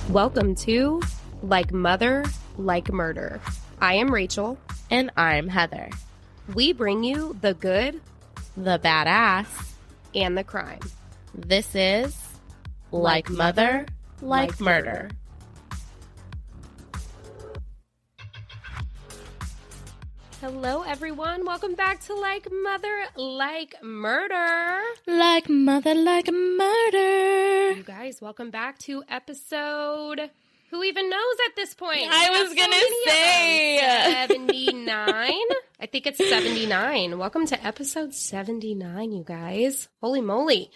Welcome to Like Mother, Like Murder. I am Rachel. And I'm Heather. We bring you the good, The badass, and the crime. This is Like Mother, Like Murder. Hello, everyone. Welcome back to Like Mother, Like Murder. Like Mother, Like Murder. You guys, welcome back to episode... Who even knows at this point? I was going to say 79. I think it's 79. Welcome to episode 79, you guys. Holy moly.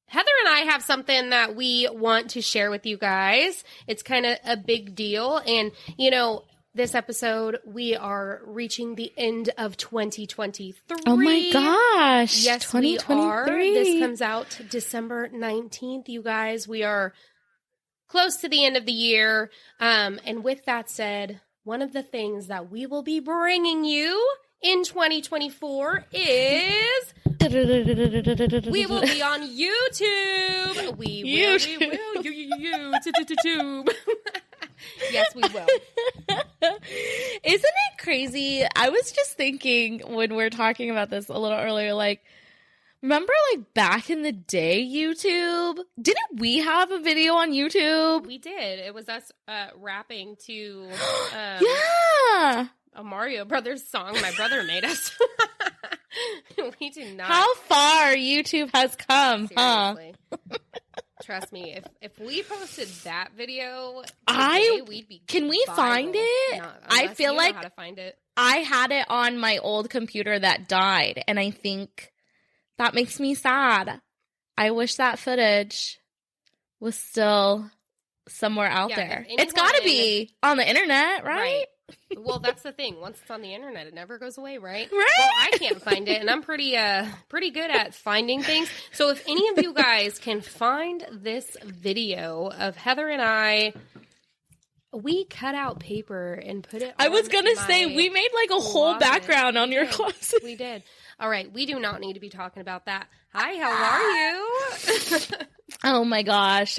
Heather and I have something that we want to share with you guys. It's kind of a big deal. And, you know, this episode, we are reaching the end of 2023. Oh my gosh. Yes, 2023. we are. This comes out December 19th, you guys. We are close to the end of the year. And with that said, one of the things that we will be bringing you in 2024 is we will be on YouTube. We will. YouTube. Yes, we will. Isn't it crazy? I was just thinking when we were talking about this a little earlier, like, remember, like, back in the day, YouTube? Didn't we have a video on YouTube? We did. It was us rapping to yeah, a Mario Brothers song my brother made us. We do not. How far YouTube has come, Seriously. Huh? Trust me, if we posted that video today, we'd be Can we viral. find it? I feel like how to find it. I had it on my old computer that died, and I think that makes me sad. I wish that footage was still somewhere out there. It's got to be on the internet, right? Well, that's the thing. Once it's on the internet, it never goes away, right? Right. Well, I can't find it, and I'm pretty good at finding things. So if any of you guys can find this video of Heather and I, we cut out paper and put it on I was going to say, we made like a whole background on your closet. We did. All right. We do not need to be talking about that. Hi, how are you? Oh my gosh.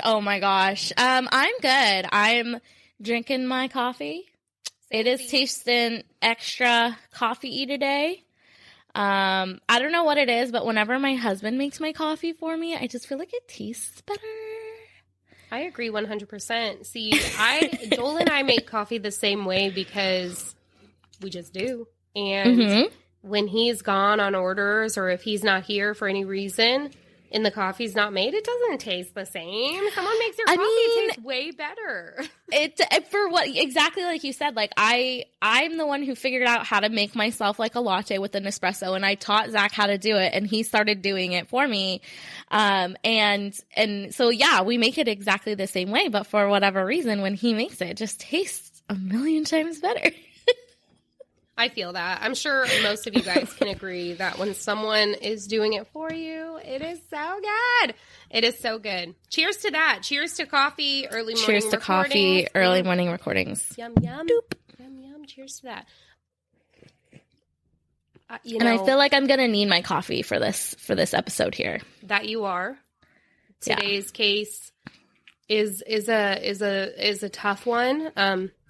I'm good. I'm drinking my coffee. It is tasting extra coffee-y today. I don't know what it is, but whenever my husband makes my coffee for me, I just feel like it tastes better. I agree 100%. See, Joel and I make coffee the same way because we just do. And when he's gone on orders or if he's not here for any reason and the coffee's not made, it doesn't taste the same. Someone makes your coffee, it tastes way better. For what, exactly like you said, like I'm the one who figured out how to make myself like a latte with an espresso, and I taught Zach how to do it, and he started doing it for me. And so, yeah, we make it exactly the same way, but for whatever reason, when he makes it just tastes a million times better. I feel that. I'm sure most of you guys can agree that when someone is doing it for you, it is so good. It is so good. Cheers to that. Cheers to coffee, early morning recordings. Cheers to coffee, early morning recordings. Yum, yum. Doop. Yum, yum. Cheers to that. And I feel like I'm going to need my coffee for this episode here. That you are. Today's case is a tough one.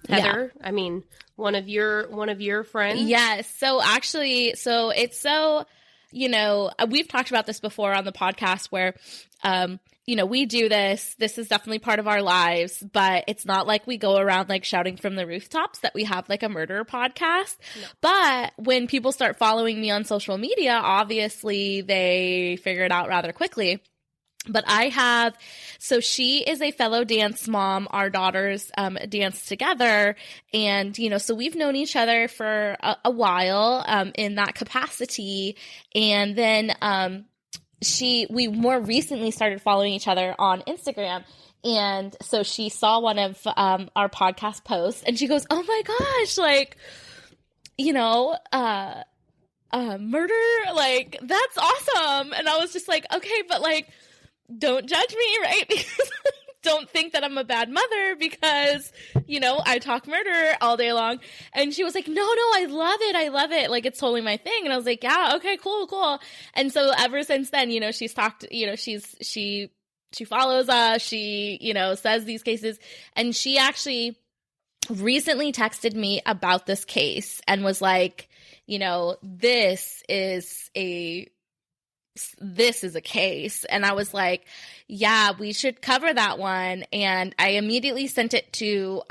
Heather, I mean, one of your friends. Yes. So actually, it's so, you know, we've talked about this before on the podcast where, you know, we do this. This is definitely part of our lives, but it's not like we go around like shouting from the rooftops that we have like a murder podcast. No. But when people start following me on social media, obviously they figure it out rather quickly. But so she is a fellow dance mom. Our daughters dance together. And, you know, so we've known each other for a while in that capacity. And then we more recently started following each other on Instagram. And so she saw one of our podcast posts and she goes, oh my gosh, like, you know, murder, like, that's awesome. And I was just like, okay, but like, don't judge me, right? Because don't think that I'm a bad mother because, you know, I talk murder all day long. And she was like, no, I love it. Like, it's totally my thing. And I was like, yeah, okay, cool. And so ever since then, you know, she's talked, you know, she follows us. She, says these cases. And she actually recently texted me about this case and was like, this is a case. And I was like, yeah, we should cover that one. And I immediately sent it to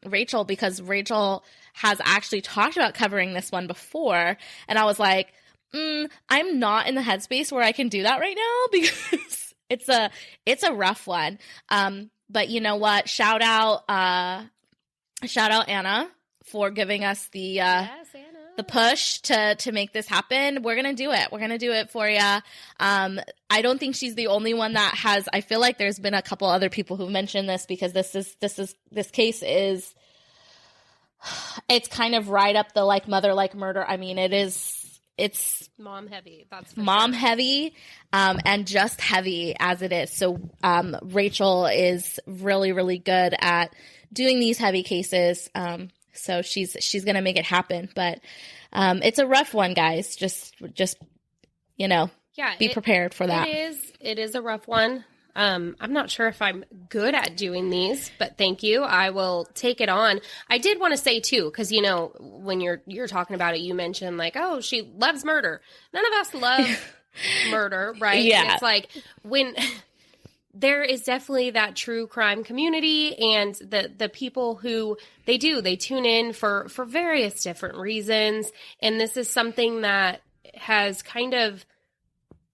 Rachel, because Rachel has actually talked about covering this one before. And I was like, I'm not in the headspace where I can do that right now, because it's a rough one. But you know what? Shout out Anna for giving us the push to make this happen. We're going to do it. We're going to do it for you. I don't think she's the only one that has. I feel like there's been a couple other people who mentioned this, because this case is, it's kind of right up the like mother like murder. I mean, it's mom heavy. That's mom heavy, and just heavy as it is. So Rachel is really, really good at doing these heavy cases. So she's going to make it happen, but it's a rough one, guys. Just be prepared for that. It is a rough one. I'm not sure if I'm good at doing these, but thank you. I will take it on. I did want to say too, because when you're talking about it, you mentioned like, oh, she loves murder. None of us love murder, right? Yeah. And it's like when there is definitely that true crime community, and the people who they tune in for various different reasons. And this is something that has kind of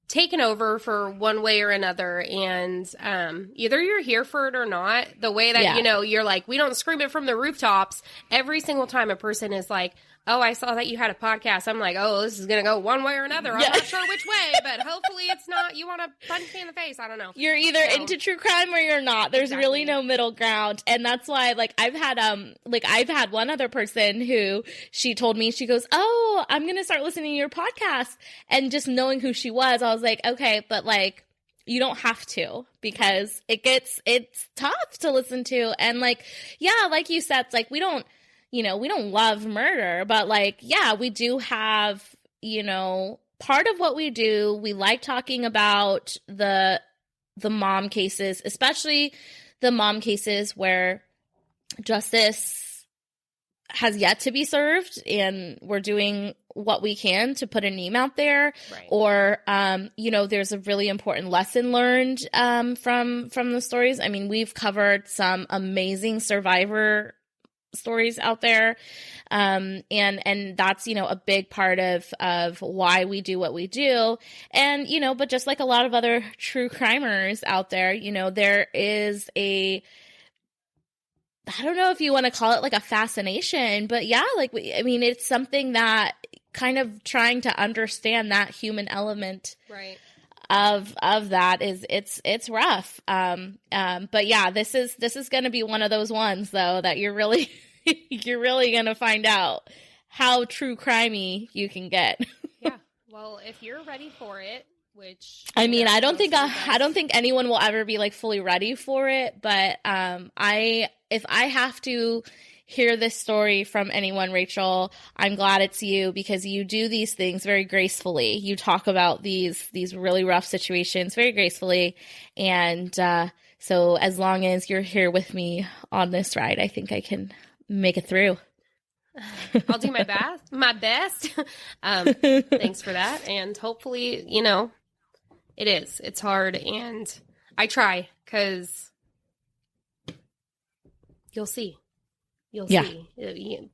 taken over for one way or another, and either you're here for it or not. The way that you're like, we don't scream it from the rooftops. Every single time a person is like, oh, I saw that you had a podcast, I'm like, oh, this is gonna go one way or another. I'm not sure which way, but hopefully it's not, you want to punch me in the face. I don't know. You're either into true crime or you're not. There's really no middle ground. And that's why, like, I've had one other person who she told me, she goes, oh, I'm gonna start listening to your podcast. And just knowing who she was, I was like, okay, but like, you don't have to, because it's tough to listen to. And like, yeah, like you said, it's like, we don't love murder, but like, yeah, we do have, part of what we do. We like talking about the mom cases, especially the mom cases where justice has yet to be served, and we're doing what we can to put a name out there. Right. Or, there's a really important lesson learned from the stories. I mean, we've covered some amazing survivor stories out there. And that's, a big part of why we do what we do. And, but just like a lot of other true crimers out there, there is I don't know if you want to call it like a fascination, but yeah, like, it's something that kind of trying to understand that human element. Right. Of that is it's rough. But yeah, this is going to be one of those ones though that you're really going to find out how true crimey you can get. Yeah. Well, if you're ready for it, which I don't think anyone will ever be like fully ready for it, but if I have to hear this story from anyone, Rachel, I'm glad it's you, because you do these things very gracefully. You talk about these really rough situations very gracefully. And so as long as you're here with me on this ride, I think I can make it through. I'll do my best. Thanks for that. And hopefully, it's hard, and I try, because you'll see. You'll see.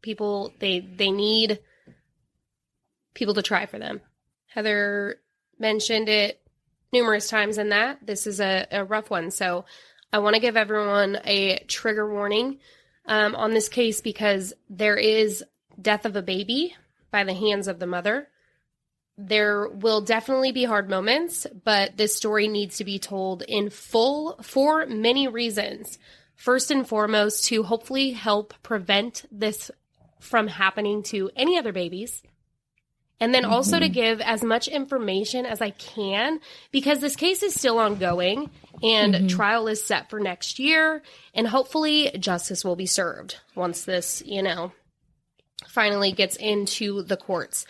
People, they need people to try for them. Heather mentioned it numerous times in that this is a rough one. So I want to give everyone a trigger warning on this case, because there is death of a baby by the hands of the mother. There will definitely be hard moments, but this story needs to be told in full for many reasons. First and foremost, to hopefully help prevent this from happening to any other babies. And then also to give as much information as I can, because this case is still ongoing, and trial is set for next year. And hopefully justice will be served once this, finally gets into the courts.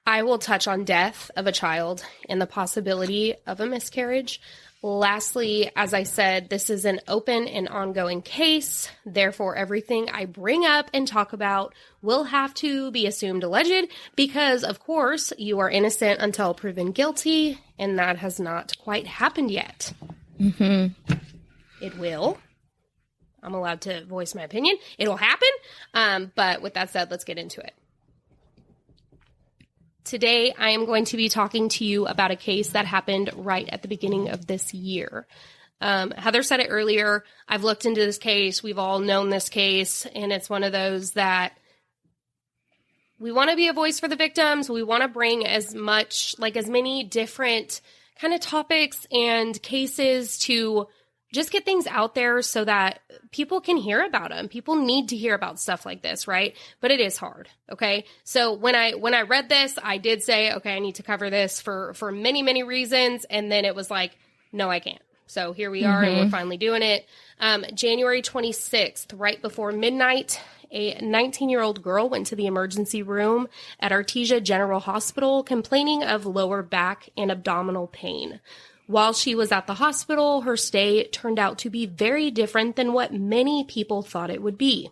I will touch on death of a child and the possibility of a miscarriage. Lastly, as I said, this is an open and ongoing case. Therefore, everything I bring up and talk about will have to be assumed alleged because, of course, you are innocent until proven guilty, and that has not quite happened yet. Mm-hmm. It will. I'm allowed to voice my opinion. It'll happen. But with that said, let's get into it. Today, I am going to be talking to you about a case that happened right at the beginning of this year. Heather said it earlier. I've looked into this case. We've all known this case, and it's one of those that we want to be a voice for the victims. We want to bring as many different kind of topics and cases to just get things out there so that people can hear about them. People need to hear about stuff like this, right? But it is hard, okay? So when I read this, I did say, okay, I need to cover this for many, many reasons. And then it was like, no, I can't. So here we are, and we're finally doing it. January 26th, right before midnight, a 19-year-old girl went to the emergency room at Artesia General Hospital complaining of lower back and abdominal pain. While she was at the hospital, her stay turned out to be very different than what many people thought it would be.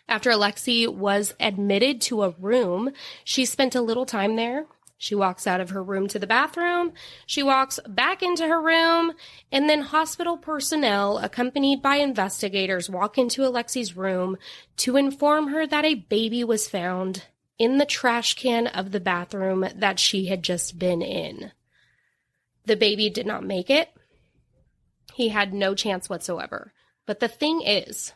After Alexee was admitted to a room, she spent a little time there. She walks out of her room to the bathroom. She walks back into her room, and then hospital personnel, accompanied by investigators, walk into Alexee's room to inform her that a baby was found in the trash can of the bathroom that she had just been in. The baby did not make it. He had no chance whatsoever. But the thing is,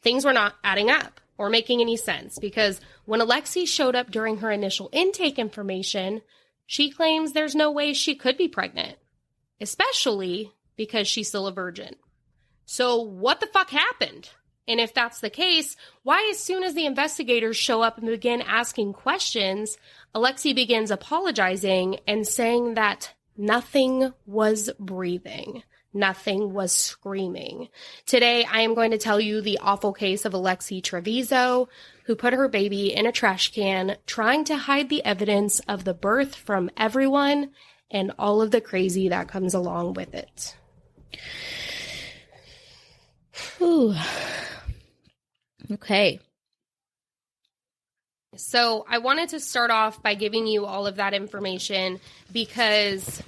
things were not adding up or making any sense because when Alexee showed up during her initial intake information, she claims there's no way she could be pregnant, especially because she's still a virgin. So what the fuck happened? And if that's the case, why as soon as the investigators show up and begin asking questions, Alexee begins apologizing and saying that nothing was breathing. Nothing was screaming. Today, I am going to tell you the awful case of Alexee Trevizo, who put her baby in a trash can, trying to hide the evidence of the birth from everyone and all of the crazy that comes along with it. Whew. Okay. So I wanted to start off by giving you all of that information because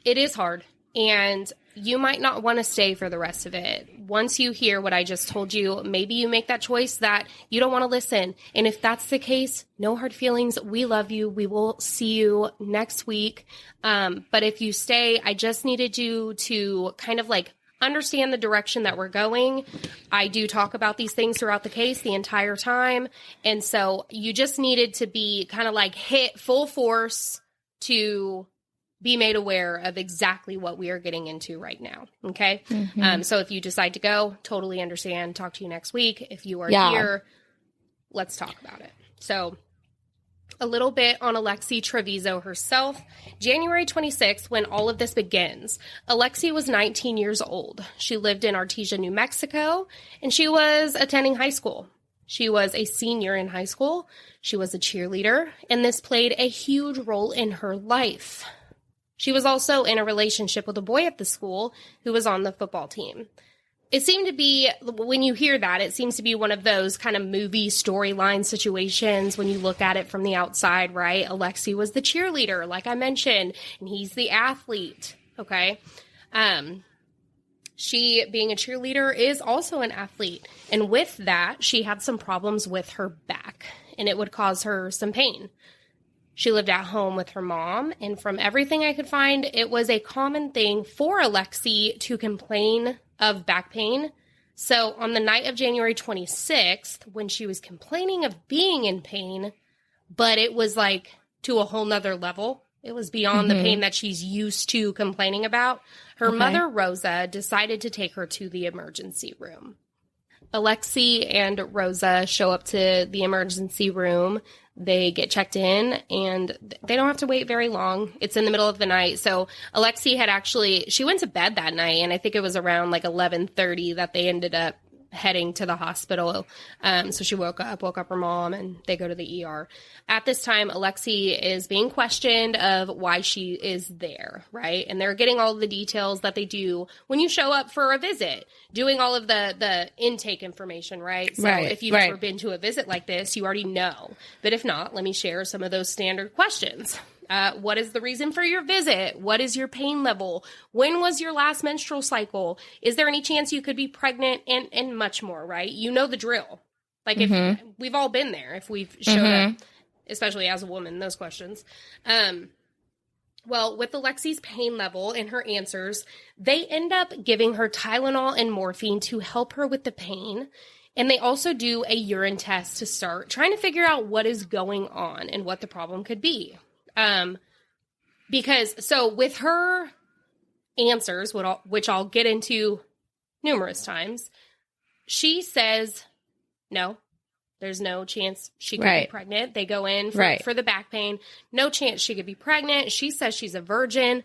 it is hard and you might not want to stay for the rest of it. Once you hear what I just told you, maybe you make that choice that you don't want to listen. And if that's the case, no hard feelings. We love you. We will see you next week. But if you stay, I just needed you to kind of understand the direction that we're going. I do talk about these things throughout the case the entire time. And so you just needed to be kind of hit full force to be made aware of exactly what we are getting into right now. Okay. Mm-hmm. So if you decide to go, totally understand. Talk to you next week. If you are here, let's talk about it. So a little bit on Alexee Trevizo herself. January 26th, when all of this begins, Alexee was 19 years old. She lived in Artesia, New Mexico, and she was attending high school. She was a senior in high school. She was a cheerleader, and this played a huge role in her life. She was also in a relationship with a boy at the school who was on the football team. It seemed to be, when you hear that, it seems to be one of those kind of movie storyline situations when you look at it from the outside, right? Alexee was the cheerleader, like I mentioned, and he's the athlete, okay? She, being a cheerleader, is also an athlete. And with that, she had some problems with her back, and it would cause her some pain. She lived at home with her mom, and from everything I could find, it was a common thing for Alexee to complain of back pain. So on the night of January 26th, when she was complaining of being in pain, but it was to a whole nother level, it was beyond the pain that she's used to complaining about, her mother, Rosa, decided to take her to the emergency room. Alexee and Rosa show up to the emergency room. They get checked in, and they don't have to wait very long. It's in the middle of the night. So Alexee she went to bed that night, and I think it was around 11:30 that they ended up heading to the hospital. So she woke up her mom, and they go to the ER. At this time, Alexee is being questioned of why she is there, right? And they're getting all of the details that they do when you show up for a visit, doing all of the intake information, right? So if you've ever been to a visit like this, you already know. But if not, let me share some of those standard questions. What is the reason for your visit? What is your pain level? When was your last menstrual cycle? Is there any chance you could be pregnant? And much more, right? You know the drill. Like, if we've all been there, if we've showed up, especially as a woman, those questions. Well, with Alexee's pain level and her answers, they end up giving her Tylenol and morphine to help her with the pain. And they also do a urine test to start trying to figure out what is going on and what the problem could be. So with her answers, which I'll get into numerous times, she says, no, there's no chance she could be pregnant. They go in for the back pain. No chance she could be pregnant. She says she's a virgin.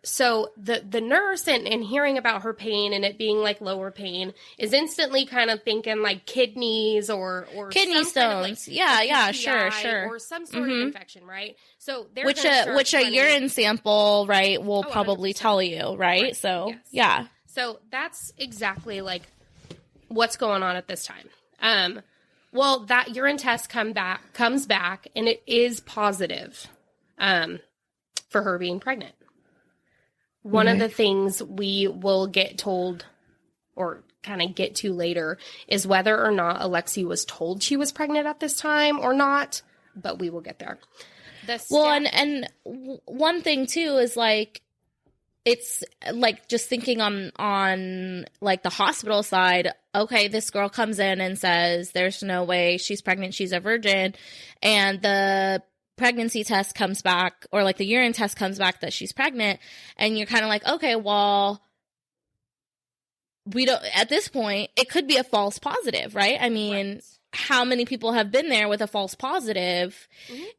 So the nurse and hearing about her pain and it being like lower pain is instantly kind of thinking like kidneys or kidney stones. Kind of like sure. Or some sort of infection, right? So which a urine sample, right, will probably 100%. Tell you, right? So yeah. So that's exactly like what's going on at this time. Well, that urine test comes back, and it is positive for her being pregnant. One of the things we will get told or kind of get to later is whether or not Alexee was told she was pregnant at this time or not, but we will get there. And one thing, too, is, like, it's, like, just thinking on, like, the hospital side, okay, this girl comes in and says there's no way she's pregnant, she's a virgin, and the pregnancy test comes back, or, like, the urine test comes back that she's pregnant, and you're kind of like, okay, well, we don't, at this point, it could be a false positive, right? I mean, how many people have been there with a false positive?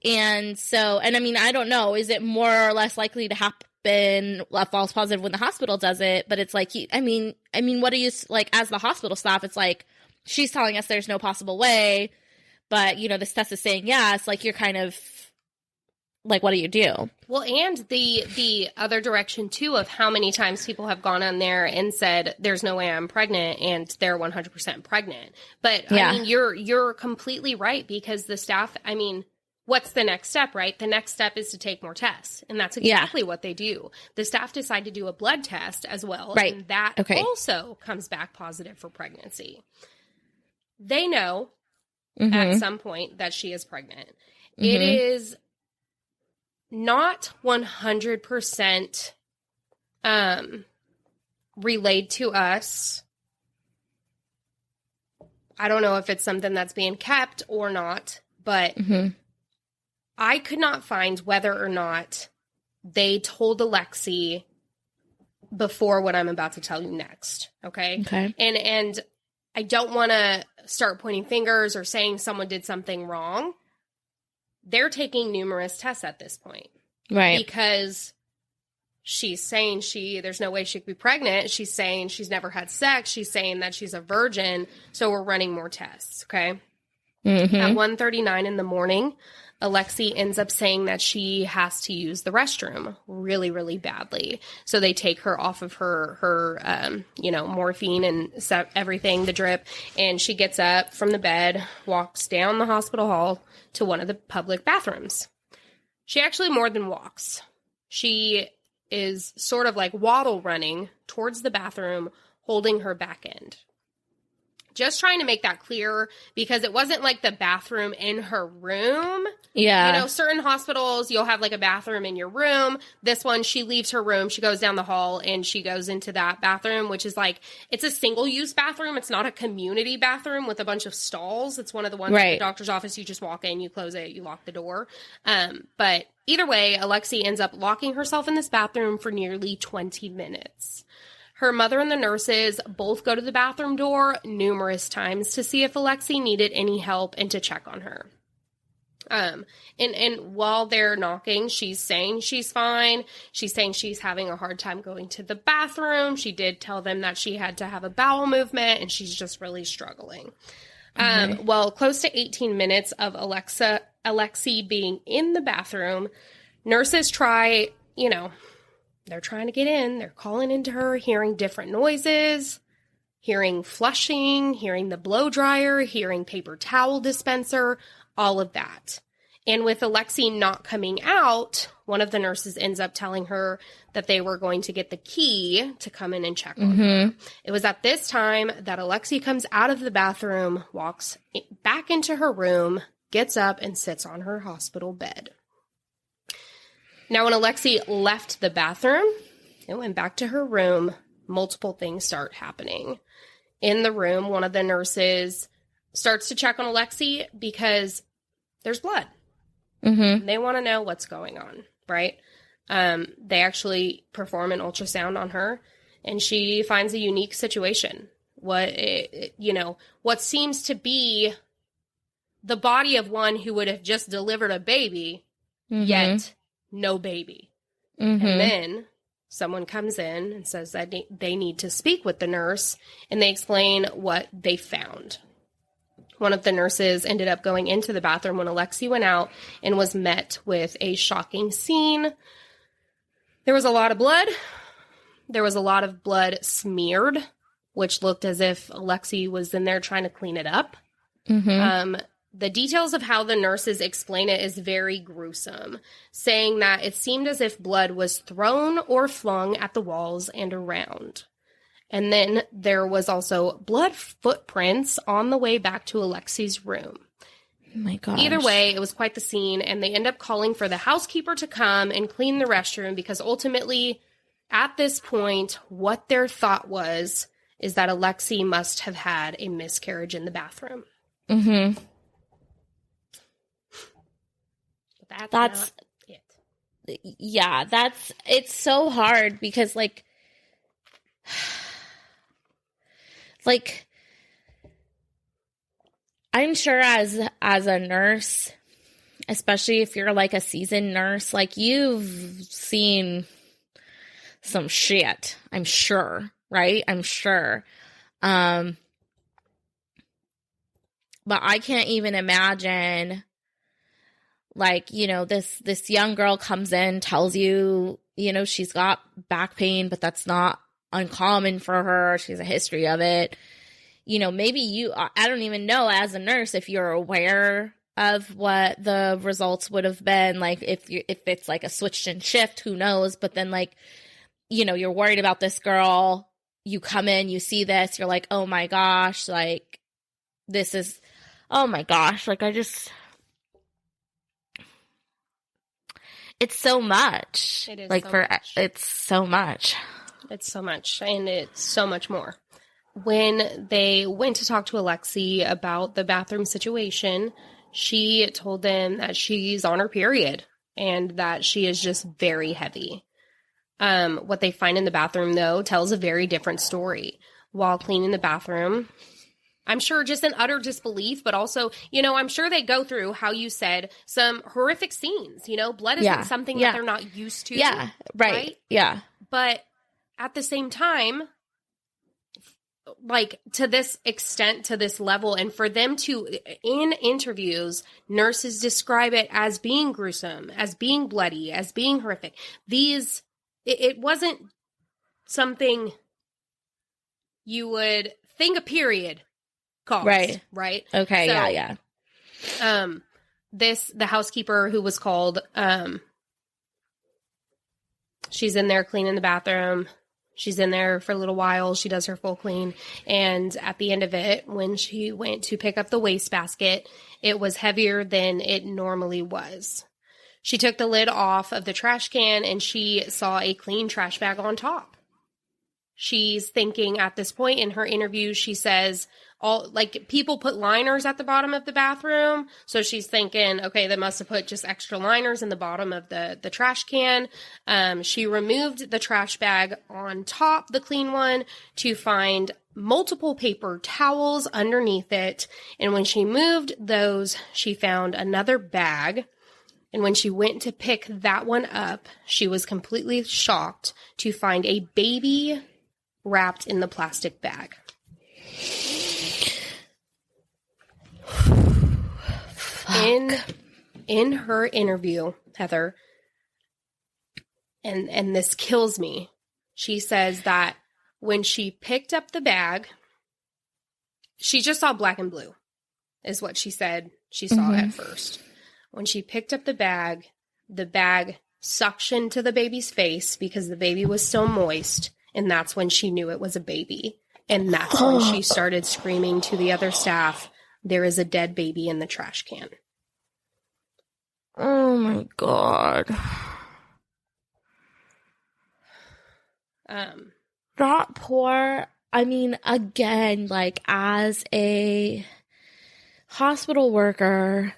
And so, and I mean, I don't know, is it more or less likely to happen a false positive when the hospital does it? But it's like, I mean, what do you, like, as the hospital staff, it's like, she's telling us there's no possible way, but, you know, this test is saying yes, like, you're kind of, like, what do you do? Well, and the other direction, too, of how many times people have gone on there and said, there's no way I'm pregnant, and they're 100% pregnant. But, I mean, you're completely right, because the staff, I mean, what's the next step, right? The next step is to take more tests, and that's exactly what they do. The staff decide to do a blood test as well, and that also comes back positive for pregnancy. They know at some point that she is pregnant. It is not 100% relayed to us. I don't know if it's something that's being kept or not, but I could not find whether or not they told Alexee before what I'm about to tell you next. Okay. And I don't want to start pointing fingers or saying someone did something wrong. They're taking numerous tests at this point. Right. Because she's saying there's no way she could be pregnant. She's saying she's never had sex. She's saying that she's a virgin. So we're running more tests. Okay. At 1:39 in the morning, Alexee ends up saying that she has to use the restroom really, really badly. So they take her off of her morphine and everything, the drip, and she gets up from the bed, walks down the hospital hall to one of the public bathrooms. She actually more than walks. She is sort of like waddle running towards the bathroom, holding her back end. Just trying to make that clear, because it wasn't like the bathroom in her room. Yeah. You know, certain hospitals, you'll have like a bathroom in your room. This one, she leaves her room, she goes down the hall, and she goes into that bathroom, which is like, it's a single-use bathroom. It's not a community bathroom with a bunch of stalls. It's one of the ones at the doctor's office. You just walk in, you close it, you lock the door. But either way, Alexee ends up locking herself in this bathroom for nearly 20 minutes. Her mother and the nurses both go to the bathroom door numerous times to see if Alexee needed any help and to check on her. And while they're knocking, she's saying she's fine. She's saying she's having a hard time going to the bathroom. She did tell them that she had to have a bowel movement, and she's just really struggling. Okay. Well, close to 18 minutes of Alexee being in the bathroom, nurses try, they're trying to get in. They're calling into her, hearing different noises, hearing flushing, hearing the blow dryer, hearing paper towel dispenser, all of that. And with Alexee not coming out, one of the nurses ends up telling her that they were going to get the key to come in and check on her. It was at this time that Alexee comes out of the bathroom, walks back into her room, gets up, and sits on her hospital bed. Now, when Alexee left the bathroom and went back to her room, multiple things start happening. In the room, one of the nurses starts to check on Alexee because there's blood. They want to know what's going on, right? They actually perform an ultrasound on her, and she finds a unique situation. What seems to be the body of one who would have just delivered a baby, yet no baby. And then someone comes in and says that they need to speak with the nurse, and they explain what they found. One of the nurses ended up going into the bathroom when Alexee went out and was met with a shocking scene. There was a lot of blood. There was a lot of blood smeared, which looked as if Alexee was in there trying to clean it up. The details of how the nurses explain it is very gruesome, saying that it seemed as if blood was thrown or flung at the walls and around. And then there was also blood footprints on the way back to Alexee's room. Oh my gosh. Either way, it was quite the scene, and they end up calling for the housekeeper to come and clean the restroom because ultimately, at this point, what their thought is that Alexee must have had a miscarriage in the bathroom. But that's not it. Yeah, it's so hard because, like, I'm sure as a nurse, especially if you're like a seasoned nurse, like you've seen some shit, I'm sure, right? I'm sure. But I can't even imagine, like, this young girl comes in, tells you, she's got back pain, but that's not uncommon for her. She has a history of it. Maybe I don't even know as a nurse if you're aware of what the results would have been. Like if it's like a switched in shift, who knows? But then you're worried about this girl. You come in, you see this, you're like, oh my gosh, like this is, oh my gosh. Like it's so much. It is like so much. It's so much. It's so much, and it's so much more. When they went to talk to Alexee about the bathroom situation, she told them that she's on her period and that she is just very heavy. What they find in the bathroom, though, tells a very different story. While cleaning the bathroom, I'm sure just in utter disbelief, but also, I'm sure they go through, how you said, some horrific scenes. Blood isn't something that they're not used to. Yeah, right? Yeah. But at the same time, like to this extent, to this level, and for them to, in interviews, nurses describe it as being gruesome, as being bloody, as being horrific. It wasn't something you would think a period caused. Right? Okay, so, yeah. The housekeeper who was called, she's in there cleaning the bathroom. She's in there for a little while. She does her full clean. And at the end of it, when she went to pick up the wastebasket, it was heavier than it normally was. She took the lid off of the trash can and she saw a clean trash bag on top. She's thinking at this point in her interview, she says, people put liners at the bottom of the bathroom. So she's thinking, okay, they must have put just extra liners in the bottom of the trash can. She removed the trash bag on top, the clean one, to find multiple paper towels underneath it. And when she moved those, she found another bag. And when she went to pick that one up, she was completely shocked to find a baby wrapped in the plastic bag. In her interview, Heather, and this kills me, she says that when she picked up the bag, she just saw black and blue, is what she said she saw at first. When she picked up the bag suctioned to the baby's face because the baby was so moist, and that's when she knew it was a baby. And that's when she started screaming to the other staff, "There is a dead baby in the trash can." Oh my God. That poor, I mean, again, like, as a hospital worker,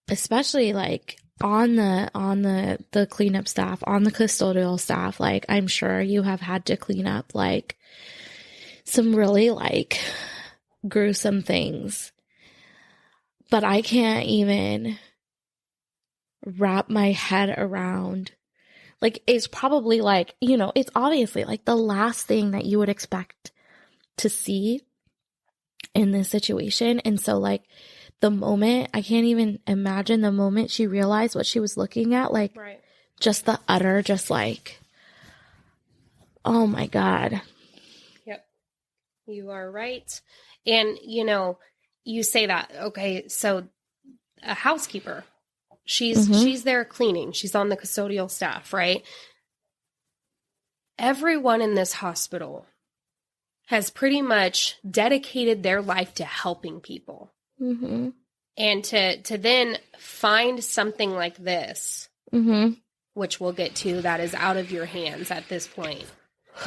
especially like on the cleanup staff, on the custodial staff, like, I'm sure you have had to clean up like some really like gruesome things, but I can't even wrap my head around, like, it's probably like, you know, it's obviously like the last thing that you would expect to see in this situation. And so like the moment, I can't even imagine the moment she realized what she was looking at, like, Right. Just the utter, just like, oh my God. Yep. You are right. And, you know, you say that, okay, so a housekeeper, she's there cleaning. She's on the custodial staff, right? Everyone in this hospital has pretty much dedicated their life to helping people. Mm-hmm. And to then find something like this, which we'll get to, that is out of your hands at this point,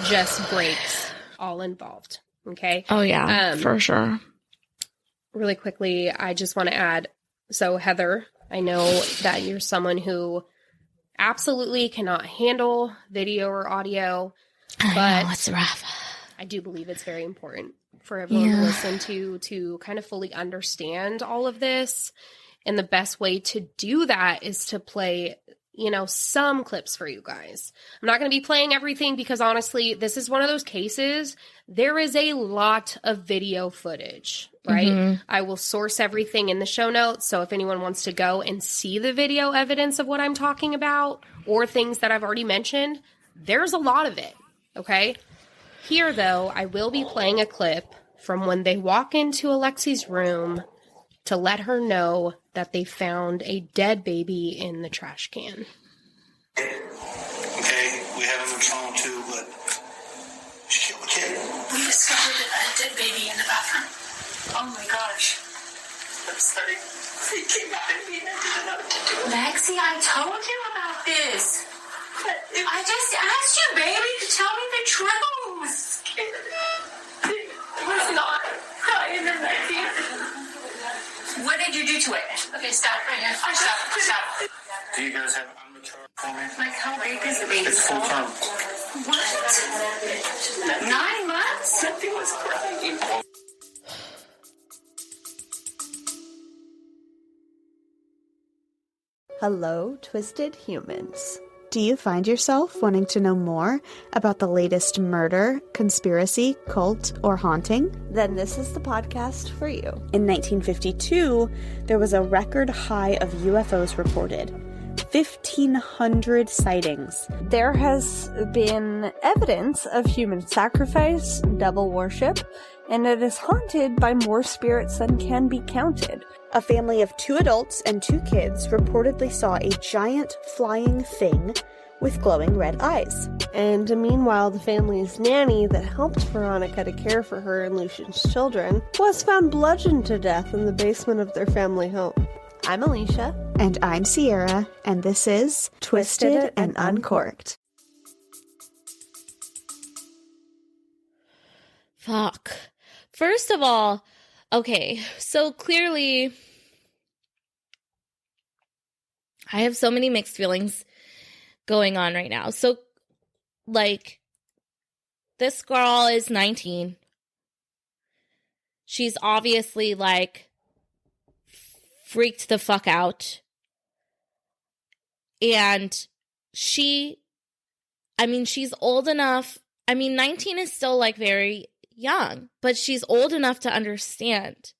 just breaks all involved. Okay? Oh, yeah, for sure. Really quickly, I just want to add, so Heather, I know that you're someone who absolutely cannot handle video or audio, but I know, it's rough. I do believe it's very important for everyone to listen to kind of fully understand all of this. And the best way to do that is to play, you know, some clips for you guys. I'm not going to be playing everything because honestly, this is one of those cases. There is a lot of video footage, right? I will source everything in the show notes. So if anyone wants to go and see the video evidence of what I'm talking about or things that I've already mentioned, there's a lot of it. Okay. Here, though, I will be playing a clip from when they walk into Alexee's room to let her know that they found a dead baby in the trash can. Okay, we have him on phone too, but she killed a kid. We discovered a dead baby in the bathroom. Oh my gosh. I'm sorry. He came out and I didn't know what to do. Lexi, I told you about this. I just asked you, baby, to tell me the truth. I was scared. I was not crying or nothing. What did you do to it? Okay, stop right here. Stop. Do you guys have an unmature for me? Like, how big is the baby? It's full term. What? 9 months? Nothing was crying. Hello, Twisted Humans. Do you find yourself wanting to know more about the latest murder, conspiracy, cult, or haunting? Then this is the podcast for you. In 1952, there was a record high of UFOs reported. 1,500 sightings. There has been evidence of human sacrifice, devil worship, and it is haunted by more spirits than can be counted. A family of 2 adults and 2 kids reportedly saw a giant flying thing with glowing red eyes. And meanwhile, the family's nanny that helped Veronica to care for her and Lucian's children was found bludgeoned to death in the basement of their family home. I'm Alicia. And I'm Sierra, and this is Twisted and Uncorked. Fuck. First of all, okay, so clearly I have so many mixed feelings going on right now. So, like, this girl is 19. She's obviously, like, freaked the fuck out. And she's old enough. 19 is still, like, very young, but she's old enough to understand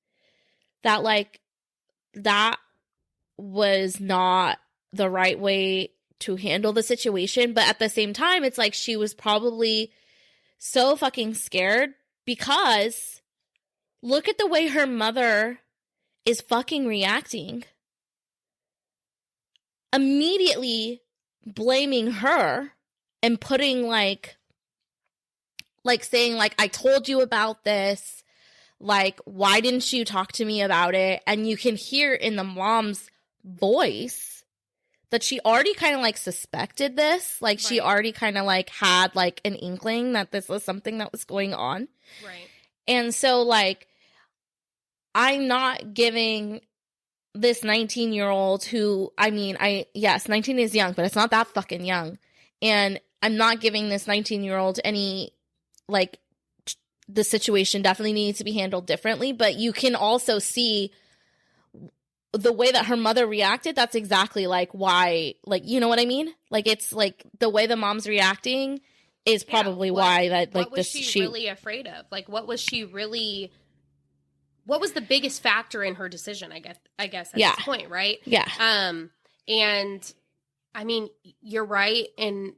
that, like, that was not the right way to handle the situation. But at the same time, it's like she was probably so fucking scared because look at the way her mother is fucking reacting. Immediately blaming her and putting like saying, like, I told you about this. Like, why didn't you talk to me about it? And you can hear in the mom's voice that she already kind of, like, suspected this. Like, she already kind of, like, had, like, an inkling that this was something that was going on. Right. And so, like, I'm not giving this 19-year-old who, yes, 19 is young, but it's not that fucking young. And I'm not giving this 19-year-old any, like, the situation definitely needs to be handled differently, but you can also see the way that her mother reacted. That's exactly, like, why, like, you know what I mean? Like, it's, like, the way the mom's reacting is probably why that, like, what was she really afraid of? Like, what was the biggest factor in her decision, I guess at this point, right? Yeah. And, you're right, and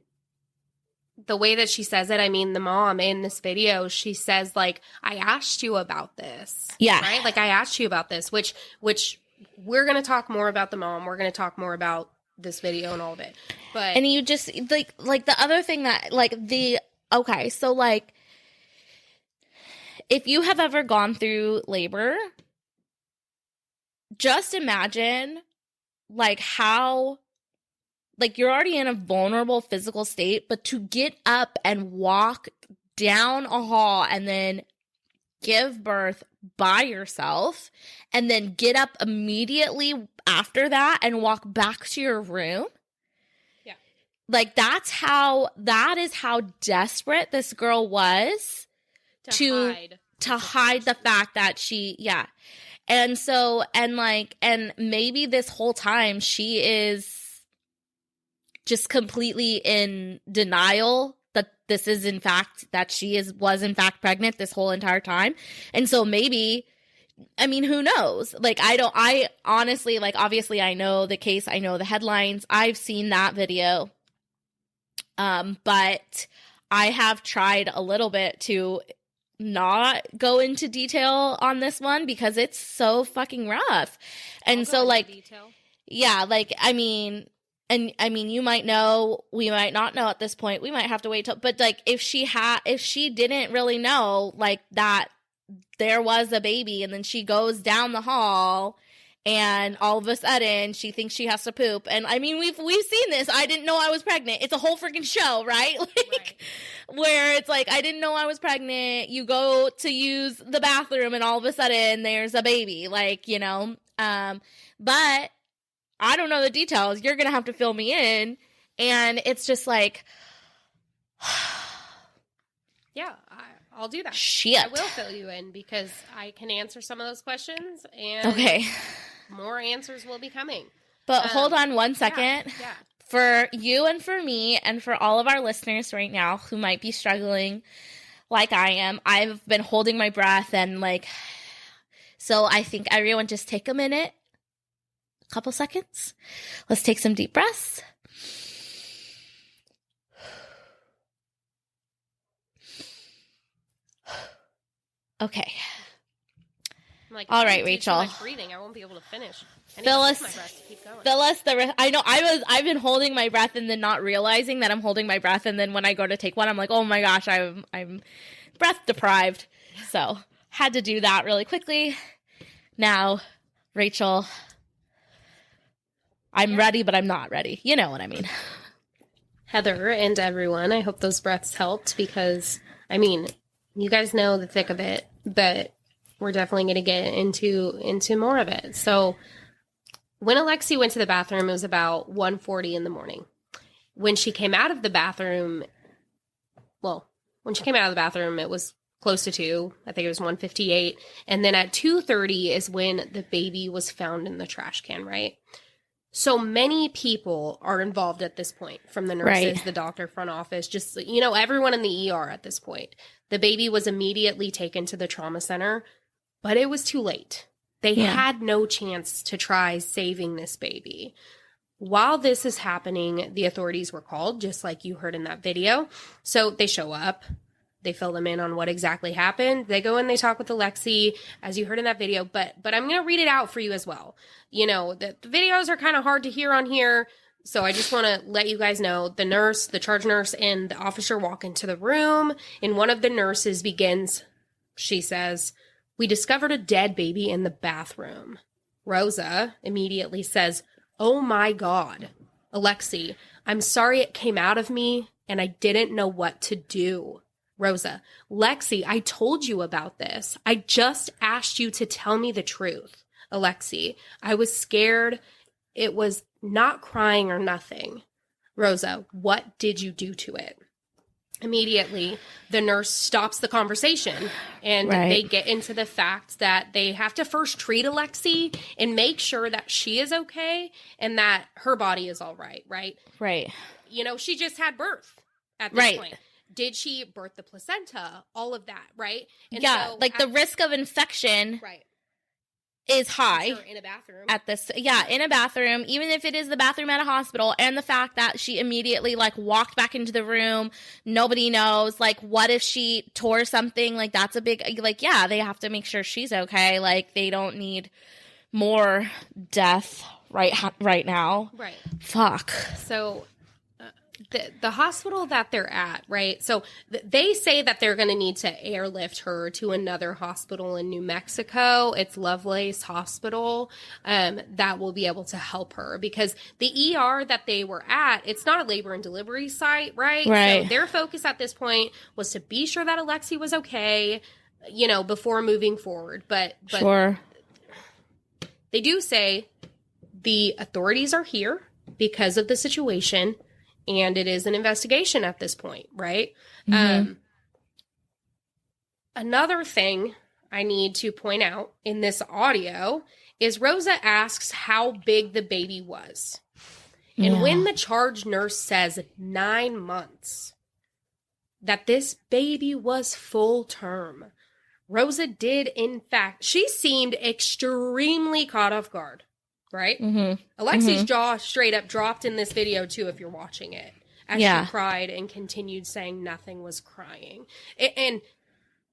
the way that she says it, the mom in this video, she says, like, I asked you about this. Yeah. Right? Like, I asked you about this, which we're going to talk more about the mom. We're going to talk more about this video and all of it. But and you just, like the other thing that, like, okay, so, like, if you have ever gone through labor, just imagine, like, how, like, you're already in a vulnerable physical state, but to get up and walk down a hall and then give birth by yourself and then get up immediately after that and walk back to your room. Yeah. Like, that is how desperate this girl was to hide the fact that she, And so, and maybe this whole time she is just completely in denial that this is in fact, that she was in fact pregnant this whole entire time. And so maybe, who knows? Like, I honestly, like, obviously I know the case, I know the headlines, I've seen that video. But I have tried a little bit to not go into detail on this one because it's so fucking rough. And so, like, yeah, like, you might know, we might not know at this point. We might have to wait till, but, like, if she didn't really know, like, that there was a baby and then she goes down the hall and all of a sudden she thinks she has to poop. And we've seen this. I didn't know I was pregnant. It's a whole freaking show, right? Like, where it's like, I didn't know I was pregnant. You go to use the bathroom and all of a sudden there's a baby, like, you know, but I don't know the details. You're going to have to fill me in. And it's just like, yeah, I'll do that. Shit. I will fill you in because I can answer some of those questions and okay, more answers will be coming. But hold on one second. Yeah. For you and for me and for all of our listeners right now who might be struggling like I am, I've been holding my breath and, like, so I think everyone just take a minute. Couple seconds. Let's take some deep breaths. Okay. I'm like, all right, Rachel. Too much breathing. I won't be able to finish. Phyllis, I know I've been holding my breath and then not realizing that I'm holding my breath, and then when I go to take one, I'm like, oh my gosh, I'm breath deprived. So had to do that really quickly. Now, Rachel, I'm ready, but I'm not ready. You know what I mean. Heather and everyone, I hope those breaths helped because, you guys know the thick of it, but we're definitely going to get into more of it. So when Alexee went to the bathroom, it was about 1:40 in the morning. When she came out of the bathroom, it was close to 2. I think it was 1:58. And then at 2:30 is when the baby was found in the trash can, right? So many people are involved at this point, from the nurses, the doctor, front office, just, everyone in the ER at this point. The baby was immediately taken to the trauma center, but it was too late. They had no chance to try saving this baby. While this is happening, the authorities were called, just like you heard in that video. So they show up. They fill them in on what exactly happened. They go in, they talk with Alexee, as you heard in that video. But I'm going to read it out for you as well. The videos are kind of hard to hear on here. So I just want to let you guys know, the nurse, the charge nurse, and the officer walk into the room. And one of the nurses begins, she says, "We discovered a dead baby in the bathroom." Rosa immediately says, "Oh my God, Alexee, I'm sorry it came out of me and I didn't know what to do." Rosa, "Lexi, I told you about this. I just asked you to tell me the truth." Alexee, "I was scared. It was not crying or nothing." Rosa, "What did you do to it?" Immediately, the nurse stops the conversation and they get into the fact that they have to first treat Alexee and make sure that she is okay and that her body is all right, right? Right. She just had birth at this point. Did she birth the placenta? All of that, right? And so the risk of infection is high in a bathroom. In a bathroom, even if it is the bathroom at a hospital, and the fact that she immediately walked back into the room, nobody knows, what if she tore something? That's a big, they have to make sure she's okay. They don't need more death right now. Right. Fuck. So the hospital that they're at, right? So they say that they're going to need to airlift her to another hospital in New Mexico. It's Lovelace Hospital that will be able to help her, because the ER that they were at, it's not a labor and delivery site, right? So their focus at this point was to be sure that Alexee was okay, before moving forward. But sure. They do say the authorities are here because of the situation, and it is an investigation at this point, right? Mm-hmm. Another thing I need to point out in this audio is Rosa asks how big the baby was. And when the charge nurse says 9 months, that this baby was full term, Rosa did, in fact, she seemed extremely caught off guard. Right? Mm-hmm. Alexee's jaw straight up dropped in this video, too, if you're watching it. As she cried and continued saying nothing was crying. And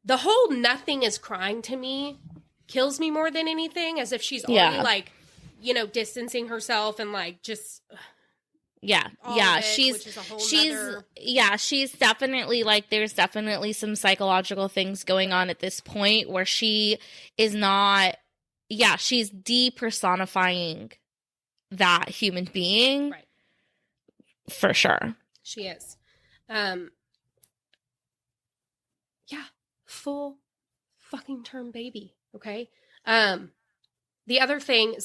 the whole "nothing is crying" to me kills me more than anything, as if she's already, distancing herself and, just... she's definitely, there's definitely some psychological things going on at this point where she is not... she's depersonifying that human being. Right. For sure. She is. Full fucking term baby. Okay. The other thing,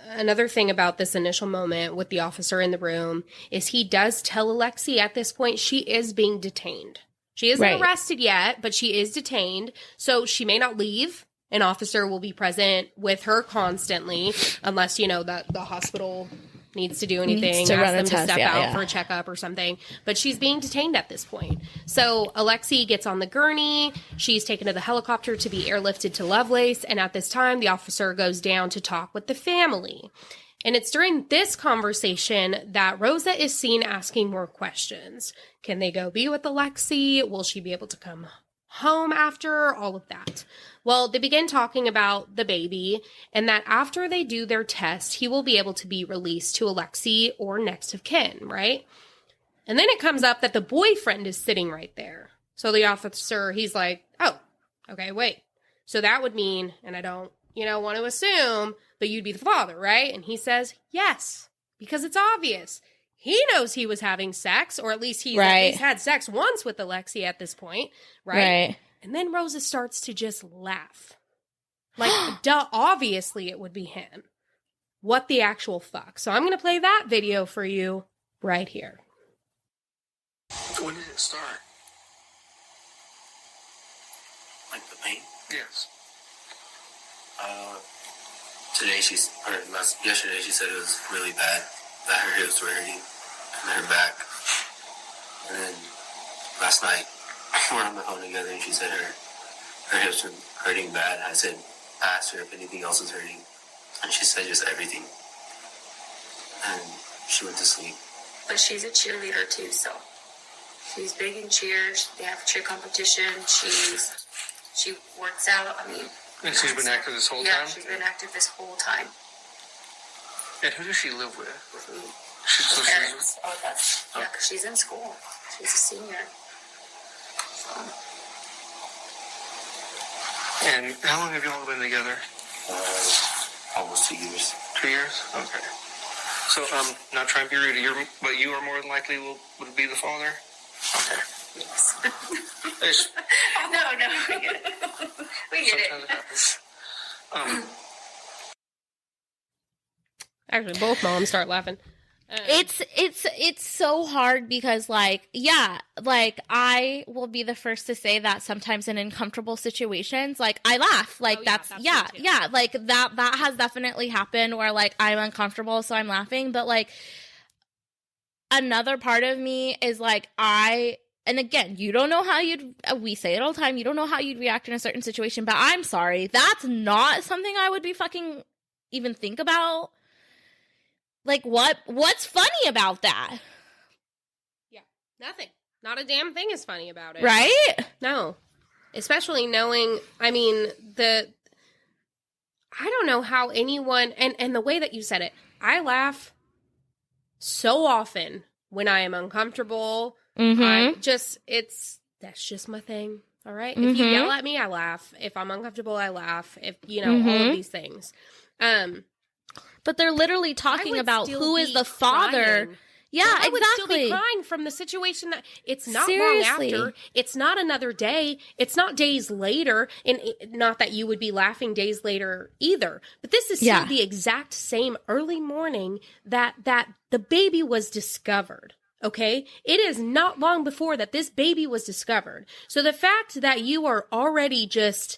another thing about this initial moment with the officer in the room is he does tell Alexee at this point she is being detained. She isn't arrested yet, but she is detained. So she may not leave. An officer will be present with her constantly, unless, the hospital needs to do anything, ask them to step out for a checkup or something. But she's being detained at this point. So Alexee gets on the gurney. She's taken to the helicopter to be airlifted to Lovelace. And at this time, the officer goes down to talk with the family. And it's during this conversation that Rosa is seen asking more questions. Can they go be with Alexee? Will she be able to come home after? All of that. Well, they begin talking about the baby and that after they do their test, he will be able to be released to Alexee or next of kin, right? And then it comes up that the boyfriend is sitting right there. So the officer, he's like, "Oh, okay, wait. So that would mean," and I don't, want to assume, "but you'd be the father, right?" And he says, "Yes, because it's obvious. He knows he was having sex, or at least he's had sex once with Alexee at this point, right? And then Rosa starts to just laugh. Duh, obviously it would be him. What the actual fuck? So I'm going to play that video for you right here. When did it start? Like the pain? Yes. Yesterday she said it was really bad, that her hips were hurting, and then her back. And then last night, we were on the phone together, and she said her hips were hurting bad. I said, ask her if anything else is hurting. And she said just everything. And she went to sleep. But she's a cheerleader too, so she's big in cheers. They have cheer competition. She works out. I mean, And she's been active this whole time? Yeah, she's been active this whole time. And who does she live with? With me. She's Parents. Oh, that's, yeah, because she's in school. She's a senior. So, And how long have y'all been together? Almost 2 years. 2 years? Okay. So, not trying to be rude, but you are more than likely would be the father? Okay. yes. It's, No, we get it. We get sometimes it. it happens. Actually, both moms start laughing. It's so hard because like I will be the first to say that sometimes in uncomfortable situations like I laugh like that's like that has definitely happened where like I'm uncomfortable so I'm laughing, but like another part of me is like and again, you don't know how we say it all the time, you don't know how you'd react in a certain situation, but I'm sorry, that's not something I would be fucking even think about. Like, what's funny about that? Yeah, nothing. Not a damn thing is funny about it. Right? No. Especially knowing, I mean, I don't know how anyone, and the way that you said it, I laugh so often when I am uncomfortable. Mm-hmm. That's just my thing. All right? If you yell at me, I laugh. If I'm uncomfortable, I laugh. If, all of these things. But they're literally talking about who is the father. Crying. Yeah, I exactly. would still be crying from the situation that it's not Seriously. long after. It's not another day. It's not days later. And not that you would be laughing days later either. But this is still the exact same early morning that the baby was discovered. Okay? It is not long before that this baby was discovered. So the fact that you are already just...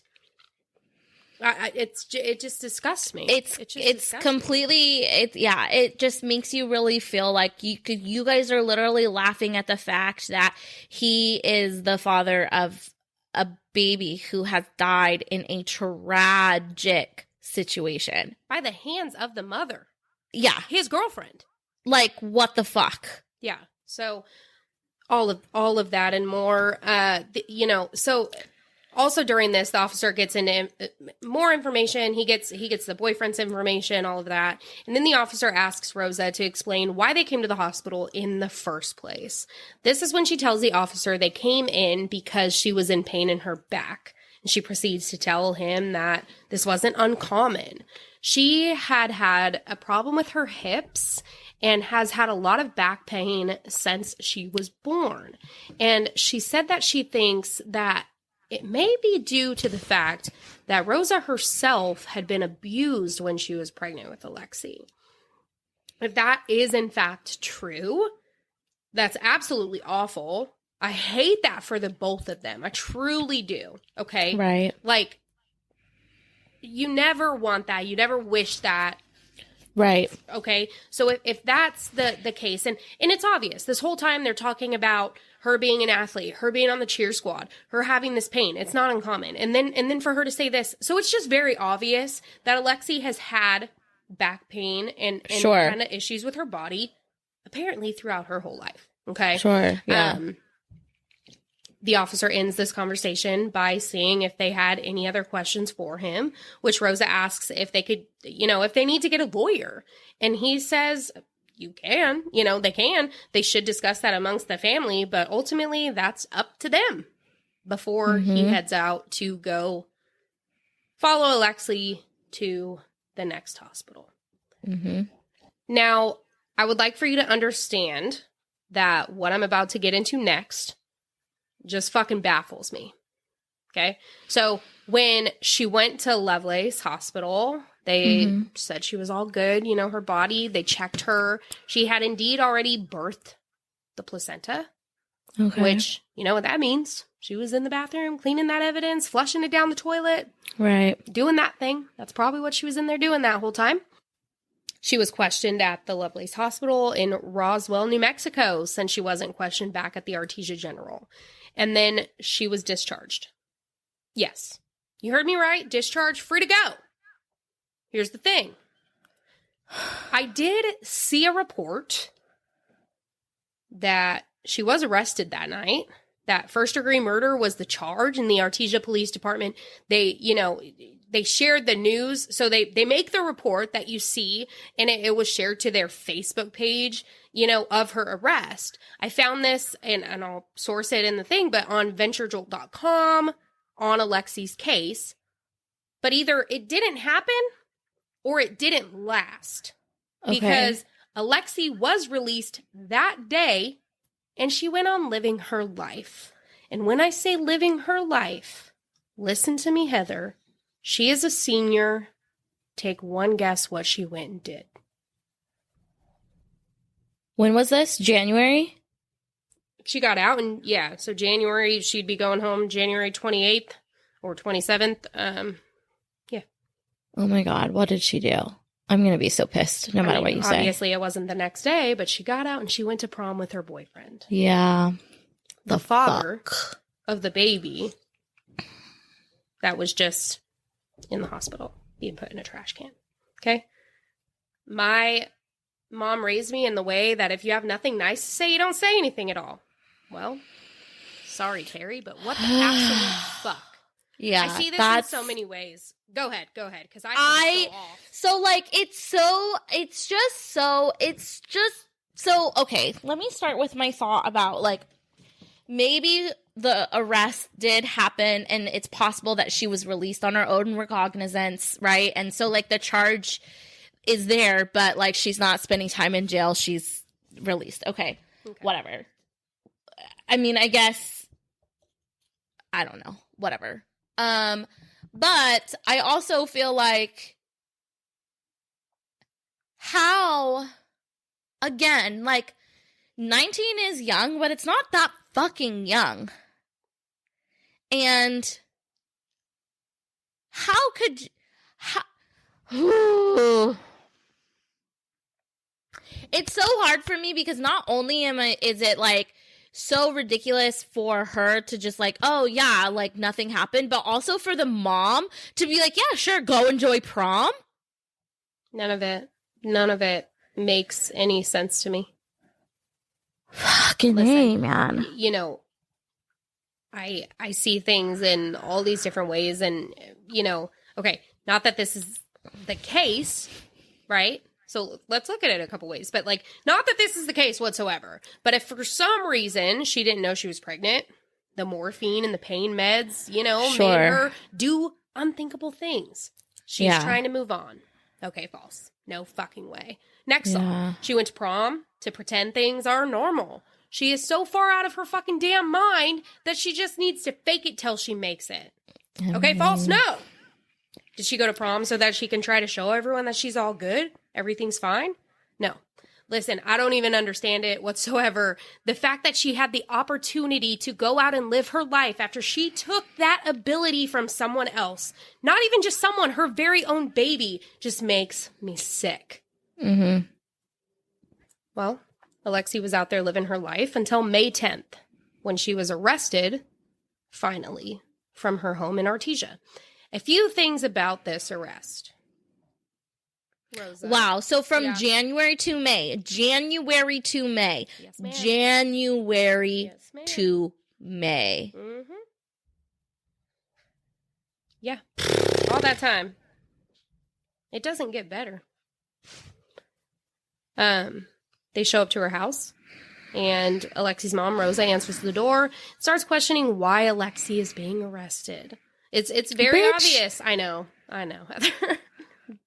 it just disgusts me. It's completely it just makes you really feel like you guys are literally laughing at the fact that he is the father of a baby who has died in a tragic situation by the hands of the mother. Yeah, his girlfriend. Like, what the fuck? Yeah. So all of that and more so also during this, the officer gets into more information. He gets the boyfriend's information, all of that. And then the officer asks Rosa to explain why they came to the hospital in the first place. This is when she tells the officer they came in because she was in pain in her back. And she proceeds to tell him that this wasn't uncommon. She had a problem with her hips and has had a lot of back pain since she was born. And she said that she thinks that it may be due to the fact that Rosa herself had been abused when she was pregnant with Alexee. If that is in fact true, that's absolutely awful. I hate that for the both of them. I truly do. Okay? Right. Like, you never want that. You never wish that. Right. Okay? So if that's the case, and it's obvious, this whole time they're talking about her being an athlete, her being on the cheer squad, her having this pain. It's not uncommon. And then for her to say this. So it's just very obvious that Alexee has had back pain and kind of issues with her body apparently throughout her whole life. Okay? Sure. Yeah. The officer ends this conversation by seeing if they had any other questions for him, which Rosa asks if they could, if they need to get a lawyer. And he says, you can, they can. They should discuss that amongst the family, but ultimately that's up to them before he heads out to go follow Alexee to the next hospital. Mm-hmm. Now, I would like for you to understand that what I'm about to get into next just fucking baffles me. Okay? So when she went to Lovelace Hospital, they said she was all good. Her body, they checked her. She had indeed already birthed the placenta. Okay. Which, you know what that means. She was in the bathroom cleaning that evidence, flushing it down the toilet. Right. Doing that thing. That's probably what she was in there doing that whole time. She was questioned at the Lovelace Hospital in Roswell, New Mexico, since she wasn't questioned back at the Artesia General. And then she was discharged. Yes. You heard me right. Discharged, free to go. Here's the thing. I did see a report that she was arrested that night. That first-degree murder was the charge in the Artesia Police Department. They shared the news. So they make the report that you see, and it was shared to their Facebook page, of her arrest. I found this, and I'll source it in the thing, but on VentureJolt.com, on Alexee's case. But either it didn't happen, or it didn't last. Okay. Because Alexee was released that day, and she went on living her life. And when I say living her life, listen to me, Heather. She is a senior. Take one guess what she went and did. When was this? January? She got out, and so January, she'd be going home January 28th or 27th. Oh my God, what did she do? I'm going to be so pissed no matter what you say. Obviously, it wasn't the next day, but she got out and she went to prom with her boyfriend. Yeah. The father of the baby that was just in the hospital being put in a trash can. Okay? My mom raised me in the way that if you have nothing nice to say, you don't say anything at all. Well, sorry, Terry, but what the absolute fuck? Yeah. I see this in so many ways. Go ahead, because okay, let me start with my thought about, maybe the arrest did happen, and it's possible that she was released on her own recognizance, right? And so, the charge is there, but, she's not spending time in jail, she's released. Okay, whatever. I mean, I guess, I don't know, whatever. But I also feel like how, again, 19 is young, but it's not that fucking young. And how could, it's so hard for me because not only is it so ridiculous for her to just oh yeah, nothing happened, but also for the mom to be yeah, sure, go enjoy prom. None of it makes any sense to me. Fucking hey, man. I see things in all these different ways, and okay, not that this is the case, right? So let's look at it a couple ways. But not that this is the case whatsoever. But if for some reason she didn't know she was pregnant, the morphine and the pain meds, made her do unthinkable things. She's trying to move on. Okay, false. No fucking way. Next song. She went to prom to pretend things are normal. She is so far out of her fucking damn mind that she just needs to fake it till she makes it. Okay, false. No. Did she go to prom so that she can try to show everyone that she's all good? Everything's fine? No. Listen, I don't even understand it whatsoever. The fact that she had the opportunity to go out and live her life after she took that ability from someone else, not even just someone, her very own baby, just makes me sick. Mm-hmm. Well, Alexee was out there living her life until May 10th, when she was arrested, finally, from her home in Artesia. A few things about this arrest. Rosa. Wow. So from January to May. January to May. Yes, ma'am. January to May. Mm-hmm. Yeah. All that time. It doesn't get better. They show up to her house, and Alexee's mom, Rosa, answers the door, starts questioning why Alexee is being arrested. It's very obvious. I know, Heather.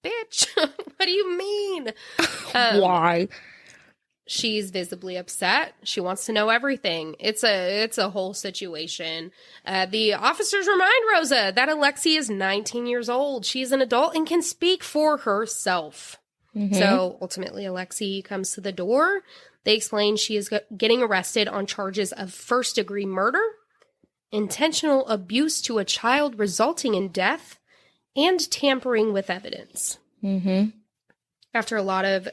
Bitch, what do you mean? Why? She's visibly upset. She wants to know everything. It's a whole situation. The officers remind Rosa that Alexee is 19 years old. She's an adult and can speak for herself. Mm-hmm. So ultimately, Alexee comes to the door. They explain she is getting arrested on charges of first-degree murder, intentional abuse to a child resulting in death, and tampering with evidence. Mm-hmm. After a lot of,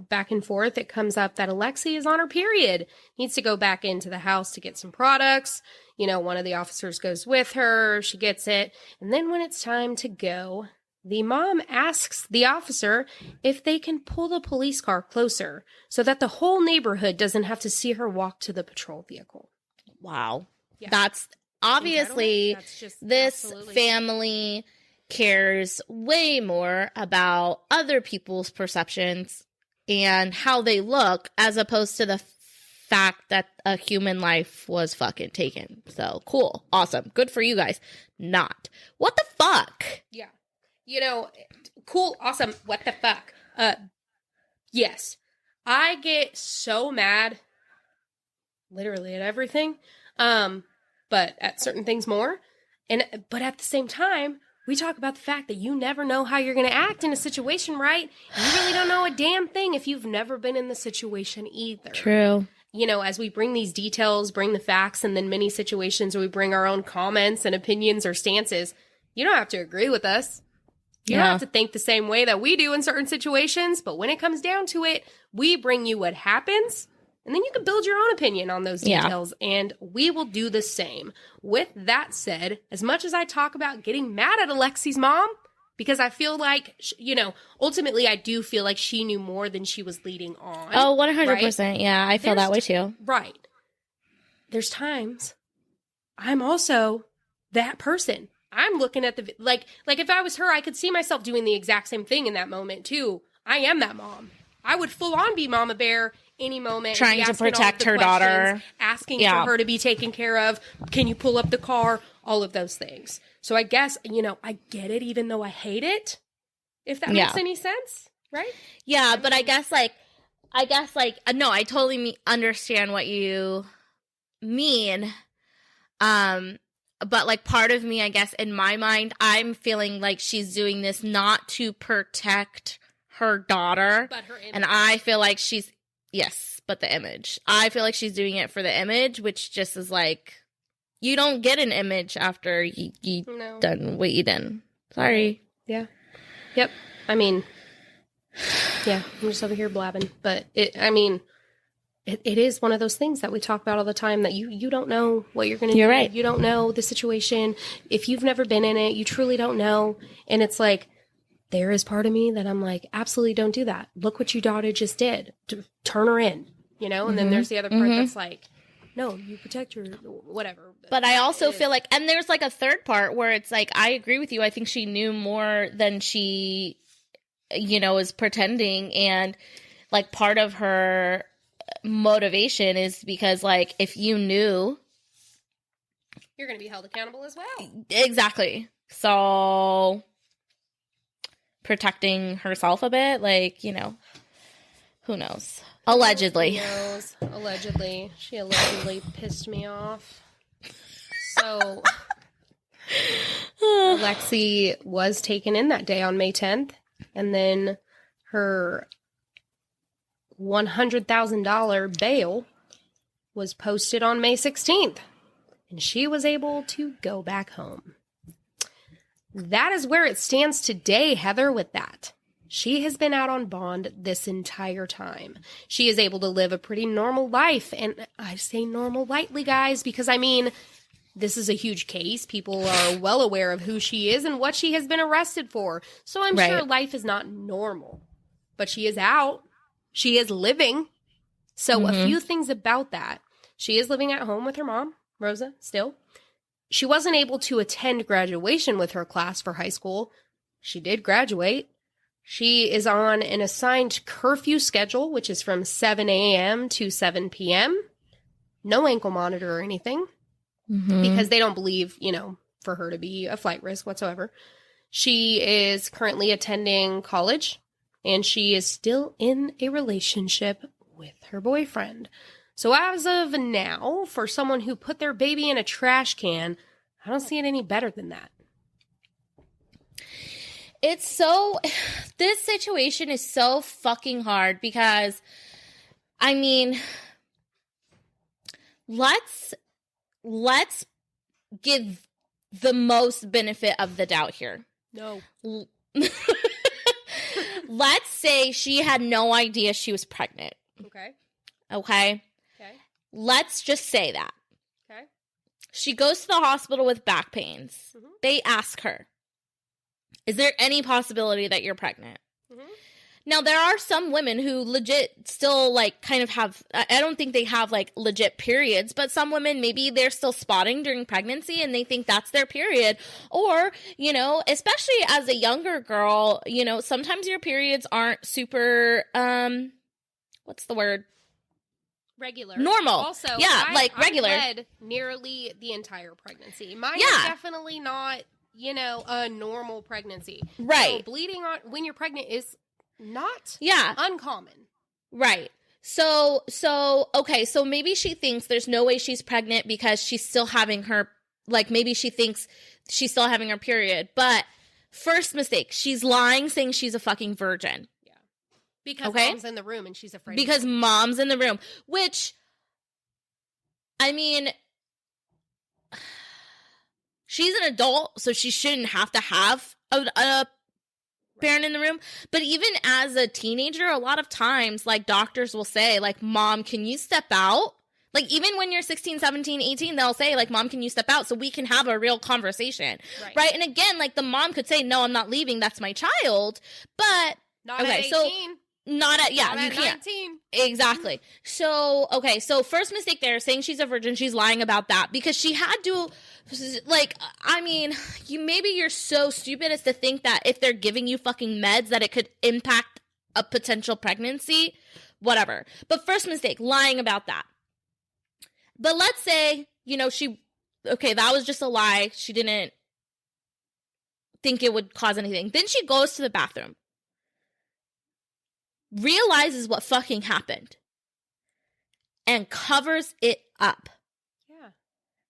back and forth, it comes up that Alexee is on her period, needs to go back into the house to get some products. One of the officers goes with her, she gets it. And then when it's time to go, the mom asks the officer if they can pull the police car closer so that the whole neighborhood doesn't have to see her walk to the patrol vehicle. Wow. Yeah. That's obviously this family cares way more about other people's perceptions and how they look as opposed to the fact that a human life was fucking taken. So cool. Awesome. Good for you guys. Not. What the fuck? Yeah. Cool. Awesome. What the fuck? Yes. I get so mad literally at everything. But at certain things more. But at the same time, we talk about the fact that you never know how you're going to act in a situation, right? You really don't know a damn thing if you've never been in the situation either. True. As we bring these details, bring the facts, and then many situations where we bring our own comments and opinions or stances, you don't have to agree with us. You don't have to think the same way that we do in certain situations, but when it comes down to it, we bring you what happens, and then you can build your own opinion on those details, and we will do the same. With that said, as much as I talk about getting mad at Alexee's mom, because I feel like, ultimately I do feel like she knew more than she was leading on. Oh, 100%. Right? Yeah, I feel that way too. Right. There's times I'm also that person. I'm looking at the, like if I was her, I could see myself doing the exact same thing in that moment too. I am that mom. I would full on be Mama Bear any moment. Trying to protect her daughter. Asking for her to be taken care of. Can you pull up the car? All of those things. So I guess, I get it even though I hate it. If that makes any sense, right? Yeah, but I guess no, I totally understand what you mean. But part of me, I guess, in my mind, I'm feeling like she's doing this not to protect her daughter. But her image. And I feel like but the image. I feel like she's doing it for the image, which just is you don't get an image after you done what you done. Sorry. Yeah. Yep. I mean, yeah, I'm just over here blabbing. But it is one of those things that we talk about all the time that you don't know what you're going to do. You're right. You don't know the situation. If you've never been in it, you truly don't know. And it's there is part of me that I'm absolutely don't do that. Look what your daughter just did. Turn her in, And then there's the other part that's no, you protect her, whatever. But I also feel and there's a third part where it's I agree with you. I think she knew more than she, is pretending. And part of her motivation is because if you knew, you're going to be held accountable as well. Exactly. So protecting herself a bit, who knows? Allegedly. Allegedly. She allegedly pissed me off. So Alexee was taken in that day on May 10th, and then her $100,000 bail was posted on May 16th, and she was able to go back home. That is where it stands today, Heather, with that. She has been out on bond this entire time. She is able to live a pretty normal life, and I say normal lightly, guys, because this is a huge case. People are well aware of who she is and what she has been arrested for. So I'm sure life is not normal, but she is out. She is living. So a few things about that. She is living at home with her mom, Rosa, still. She wasn't able to attend graduation with her class for high school. She did graduate. She is on an assigned curfew schedule, which is from 7 a.m. to 7 p.m. No ankle monitor or anything, because they don't believe, for her to be a flight risk whatsoever. She is currently attending college, and she is still in a relationship with her boyfriend. So as of now, for someone who put their baby in a trash can, I don't see it any better than that. This situation is so fucking hard because I mean, let's give the most benefit of the doubt here. No. Let's say she had no idea she was pregnant. Okay. Okay? Okay. Let's just say that. Okay. She goes to the hospital with back pains. Mm-hmm. They ask her, is there any possibility that you're pregnant? Mm-hmm. Now, there are some women who legit still, like, kind of have, I don't think they have, like, legit periods, but some women, maybe they're still spotting during pregnancy and they think that's their period. Or, you know, especially as a younger girl, you know, sometimes your periods aren't super, what's the word? Regular. Normal. Also, yeah, like regular. I bled nearly the entire pregnancy. Mine is definitely not, you know, a normal pregnancy. Right. So bleeding when you're pregnant is not uncommon. Right. So okay, so maybe she thinks there's no way she's pregnant because she's still having her, like, maybe she thinks she's still having her period. But first mistake, she's lying saying she's a fucking virgin. Yeah. Because mom's in the room and she's afraid. Because mom's in the room, which, I mean, she's an adult, so she shouldn't have to have a parent in the room. But even as a teenager, a lot of times, like, doctors will say, like, Mom, can you step out? Like, even when you're 16, 17, 18, they'll say, like, Mom, can you step out so we can have a real conversation? Right? And again, like, the mom could say, no, I'm not leaving. That's my child. But, not at 18. So not at, not you at can't. 19. Exactly. So, okay, so first mistake there, saying she's a virgin, she's lying about that because she had to, like, I mean, maybe you're so stupid as to think that if they're giving you fucking meds that it could impact a potential pregnancy, whatever. But first mistake, lying about that. But let's say, you know, that was just a lie. She didn't think it would cause anything. Then she goes to the bathroom, realizes what fucking happened, and covers it up. Yeah.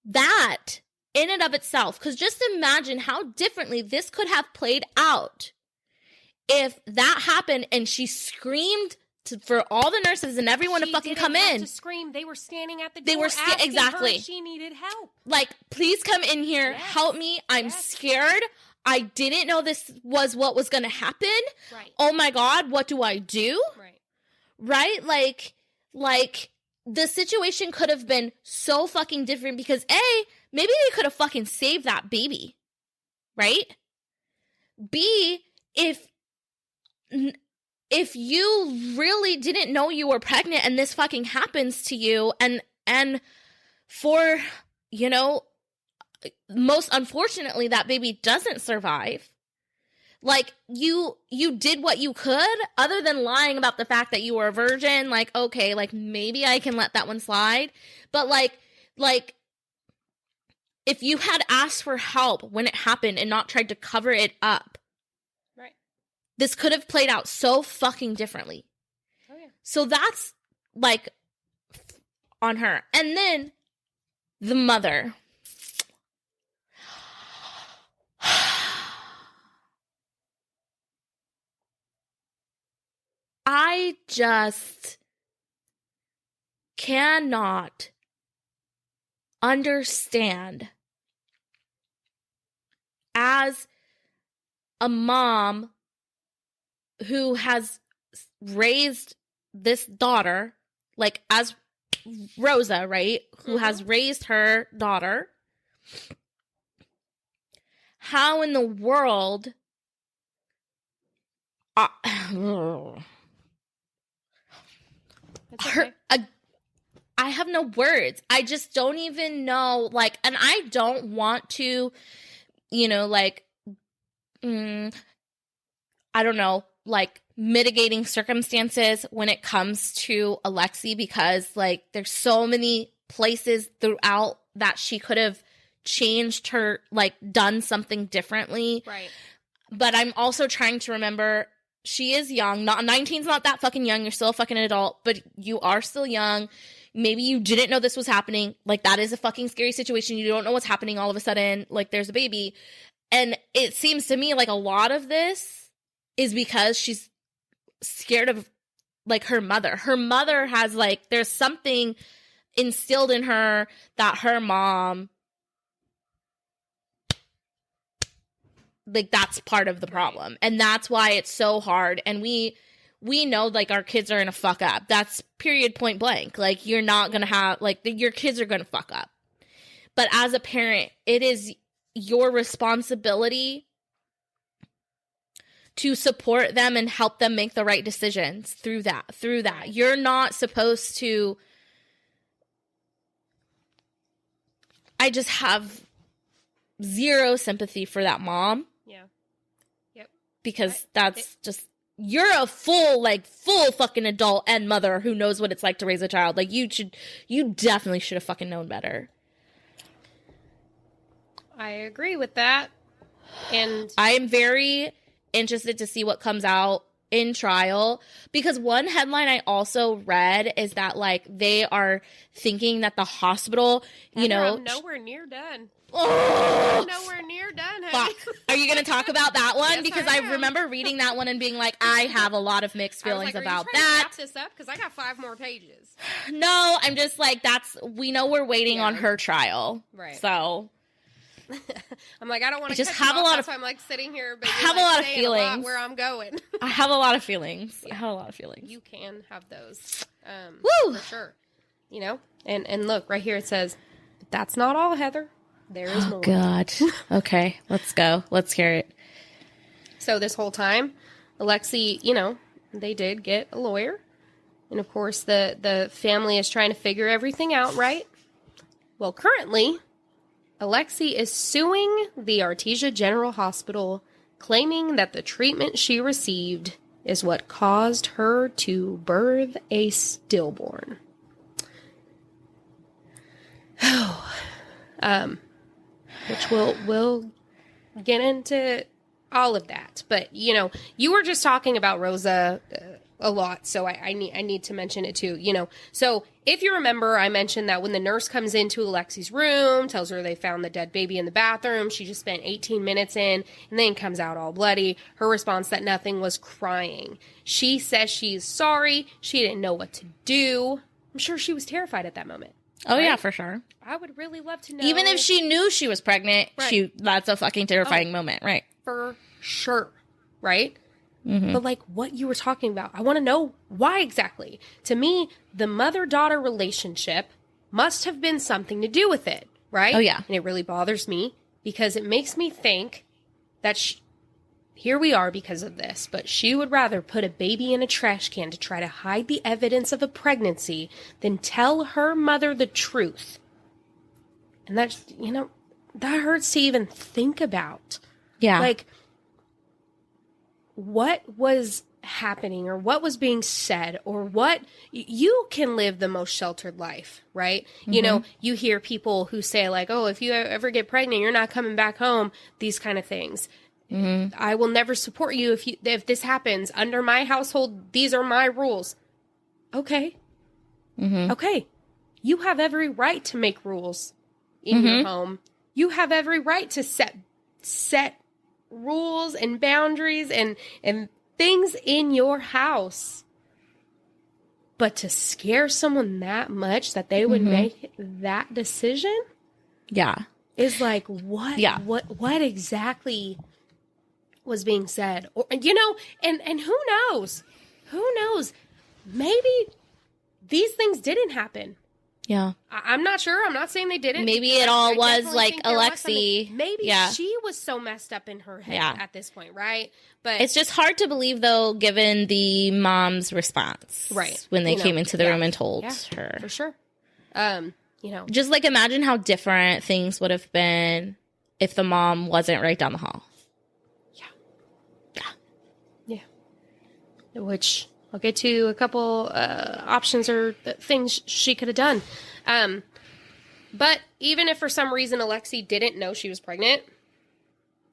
That, in and of itself, because just imagine how differently this could have played out if that happened and she screamed for all the nurses and everyone to fucking come in. To scream. They were standing at the door. They were exactly. Her if she needed help. Like, please come in here, help me. I'm scared. I didn't know this was what was going to happen. Right. Oh my God, what do I do? Right. Right? Like the situation could have been so fucking different because maybe they could have fucking saved that baby. Right? B, if you really didn't know you were pregnant and this fucking happens to you and for, you know, most unfortunately that baby doesn't survive, like, you did what you could other than lying about the fact that you were a virgin. Like, okay, like, maybe I can let that one slide. But like if you had asked for help when it happened and not tried to cover it up, this could have played out so fucking differently. Oh, yeah. So that's, like, on her. And then the mother. I just cannot understand, as a mom who has raised this daughter, like, as Rosa, right? Who has raised her daughter. How in the world okay. I have no words. I just don't even know, like, and I don't want to, you know, like, I don't know, like, mitigating circumstances when it comes to Alexee, because, like, there's so many places throughout that she could have changed her, like, done something differently. Right. But I'm also trying to remember, she is young. 19's not that fucking young. You're still a fucking adult, but you are still young. Maybe you didn't know this was happening. Like, that is a fucking scary situation. You don't know what's happening all of a sudden. Like, there's a baby. And it seems to me like a lot of this is because she's scared of like her mother. Her mother has like, there's something instilled in her that her mom, like, that's part of the problem. And that's why it's so hard. And we know, like, our kids are going to fuck up. That's period, point blank. Like, you're not going to have, like, your kids are going to fuck up. But as a parent, it is your responsibility to support them and help them make the right decisions through that. You're not supposed to. I just have zero sympathy for that mom. Yeah. Yep. Because you're a full fucking adult and mother who knows what it's like to raise a child. Like, you definitely should have fucking known better. I agree with that. And I am very interested to see what comes out in trial, because one headline I also read is that, like, they are thinking that the hospital, I'm nowhere near done. Oh, I'm nowhere near done, honey. Fuck. Are you going to talk about that one? Yes, because I I am. remember reading that one and being like, I have a lot of mixed feelings about that. Wrap this up, because I got 5 more pages. No, I'm just like, we know we're waiting on her trial. Right. So I'm like, I don't want to just cut have you a off, lot that's of. why I'm like sitting here, but I you're have like a lot of saying feelings where I'm going. I have a lot of feelings. Yeah. I have a lot of feelings. You can have those. Woo! For sure. You know? And look, right here it says, but that's not all, Heather. There is more. God. Okay, let's go. Let's hear it. So this whole time, Alexee, they did get a lawyer. And of course, the family is trying to figure everything out, right? Well, currently, Alexee is suing the Artesia General Hospital, claiming that the treatment she received is what caused her to birth a stillborn. Which we'll get into all of that. But, you were just talking about Rosa a lot, so I need to mention it too, So if you remember, I mentioned that when the nurse comes into Alexee's room, tells her they found the dead baby in the bathroom, she just spent 18 minutes in, and then comes out all bloody. Her response that nothing was crying. She says she's sorry. She didn't know what to do. I'm sure she was terrified at that moment. Oh, right? yeah, for sure. I would really love to know. Even if she knew she was pregnant, Right. That's a fucking terrifying moment, right? For sure, right? Mm-hmm. But like what you were talking about, I want to know why exactly. To me, the mother-daughter relationship must have been something to do with it, right? Oh, yeah. And it really bothers me because it makes me think that here we are because of this, but she would rather put a baby in a trash can to try to hide the evidence of a pregnancy than tell her mother the truth. And that's, that hurts to even think about. Yeah. Like, what was happening or what was being said or what you can live the most sheltered life, right? Mm-hmm. You hear people who say like, oh, if you ever get pregnant, you're not coming back home, these kind of things. Mm-hmm. I will never support you if this happens under my household. These are my rules. Okay. Mm-hmm. Okay. You have every right to make rules in your home. You have every right to set rules and boundaries and things in your house. But to scare someone that much that they would make that decision? Yeah. Is like, what? Yeah. What exactly was being said? Or, and who knows? Who knows? Maybe these things didn't happen. Yeah. I'm not sure. I'm not saying they didn't. Maybe it all I was definitely like think there was Alexee. something. Maybe she was so messed up in her head at this point, right? But it's just hard to believe, though, given the mom's response. Right. When they came into the room and told her. For sure. Just like imagine how different things would have been if the mom wasn't right down the hall. Yeah. Which I'll get to a couple options or things she could have done. But even if for some reason Alexee didn't know she was pregnant,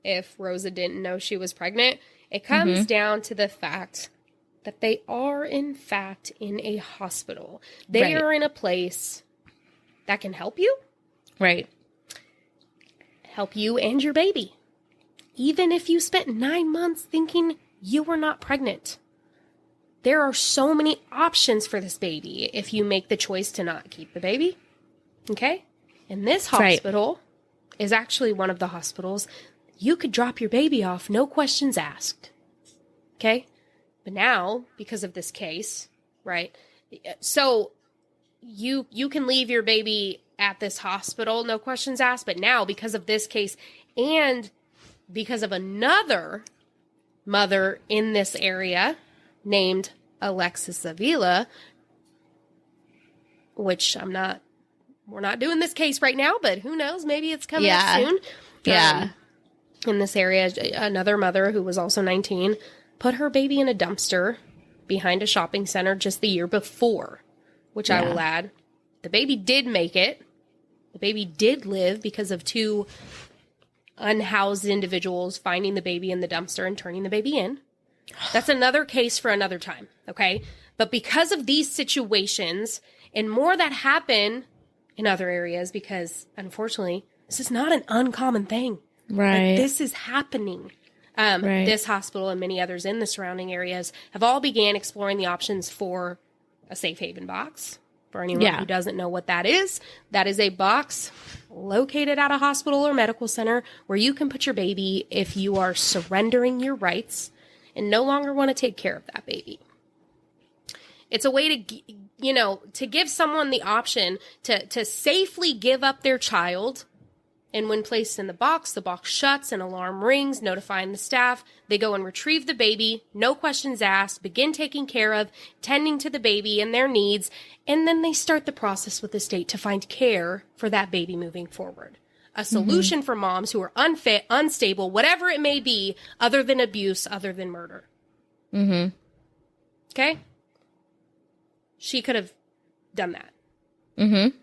if Rosa didn't know she was pregnant, it comes down to the fact that they are, in fact, in a hospital. They are in a place that can help you. Right. Help you and your baby. Even if you spent 9 months thinking you were not pregnant. there are so many options for this baby if you make the choice to not keep the baby. Okay? And this hospital is actually one of the hospitals you could drop your baby off, no questions asked. Okay? But now, because of this case, right? So you can leave your baby at this hospital, no questions asked. But now, because of this case and because of another mother in this area named Alexee Trevizo, which we're not doing this case right now, but who knows? Maybe it's coming up soon. Yeah. In this area, another mother who was also 19 put her baby in a dumpster behind a shopping center just the year before, which I will add, the baby did make it. The baby did live because of 2 unhoused individuals finding the baby in the dumpster and turning the baby in. That's another case for another time, okay? But because of these situations and more that happen in other areas, because unfortunately, this is not an uncommon thing. Right. Like, this is happening. This hospital and many others in the surrounding areas have all began exploring the options for a safe haven box. For anyone who doesn't know what that is a box located at a hospital or medical center where you can put your baby if you are surrendering your rights and no longer want to take care of that baby. It's a way to give someone the option to safely give up their child. And when placed in the box shuts, an alarm rings, notifying the staff. They go and retrieve the baby, no questions asked, begin taking care of, tending to the baby and their needs, and then they start the process with the state to find care for that baby moving forward. A solution for moms who are unfit, unstable, whatever it may be, other than abuse, other than murder. Mm-hmm. Okay? She could have done that. Mm-hmm.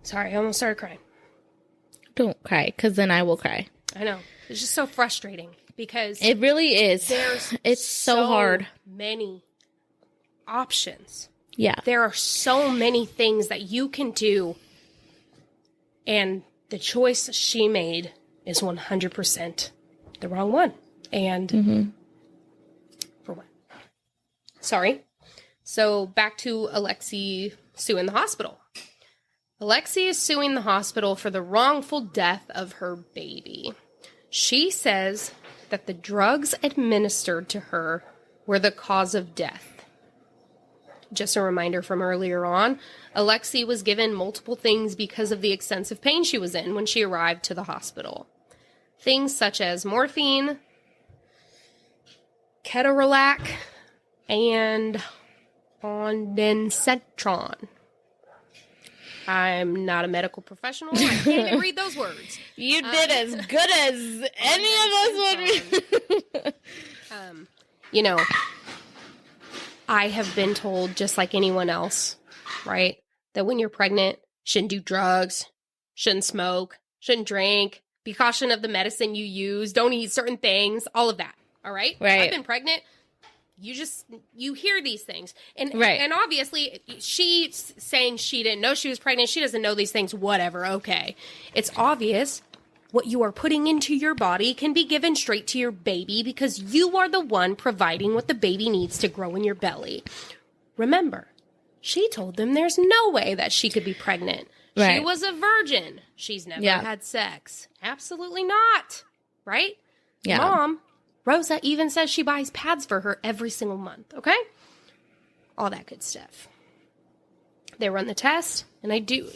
Sorry, I almost started crying. Don't cry, because then I will cry. I know. It's just so frustrating because it really is. It's so hard. Many options. Yeah. There are so many things that you can do. And the choice she made is 100% the wrong one. And for what? Sorry. So back to Alexee suing the hospital. Alexee is suing the hospital for the wrongful death of her baby. She says that the drugs administered to her were the cause of death. Just a reminder from earlier on, Alexee was given multiple things because of the extensive pain she was in when she arrived to the hospital. Things such as morphine, ketorolac, and ondansetron. I'm not a medical professional. I can't even read those words. You did as good as any of us would. I have been told, just like anyone else, right, that when you're pregnant, shouldn't do drugs, shouldn't smoke, shouldn't drink, be cautious of the medicine you use, don't eat certain things, all of that, all right? Right. I've been pregnant. You hear these things. And obviously, she's saying she didn't know she was pregnant. She doesn't know these things, whatever, okay. It's obvious what you are putting into your body can be given straight to your baby because you are the one providing what the baby needs to grow in your belly. Remember, she told them there's no way that she could be pregnant. Right. She was a virgin. She's never had sex. Absolutely not. Right? Yeah. Mom, Rosa even says she buys pads for her every single month, okay? All that good stuff. They run the test, and I do,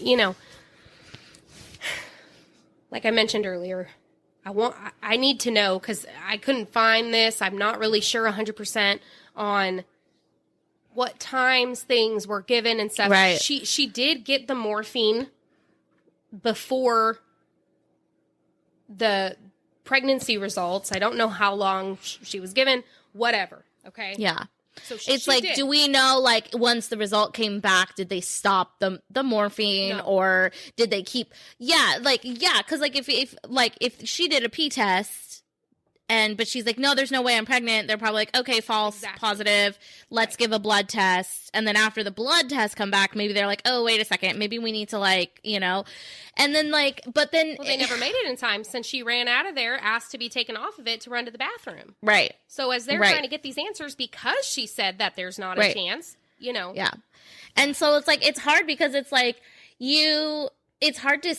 like I mentioned earlier, I need to know, because I couldn't find this. I'm not really sure 100% on what times things were given and stuff. Right. She did get the morphine before the pregnancy results. I don't know how long she was given. Whatever. Okay. Yeah. So it's like, do we know, like, once the result came back, did they stop the morphine or did they keep? Yeah. Like, yeah. Cause like if she did a pee test but she's like, no, there's no way I'm pregnant. They're probably like, okay, false, positive. Let's give a blood test. And then after the blood test come back, maybe they're like, oh, wait a second. Maybe we need to and then but then. Well, they never made it in time since she ran out of there, asked to be taken off of it to run to the bathroom. Right. So as they're trying to get these answers because she said that there's not a chance, Yeah. And so it's like, it's hard because it's like it's hard to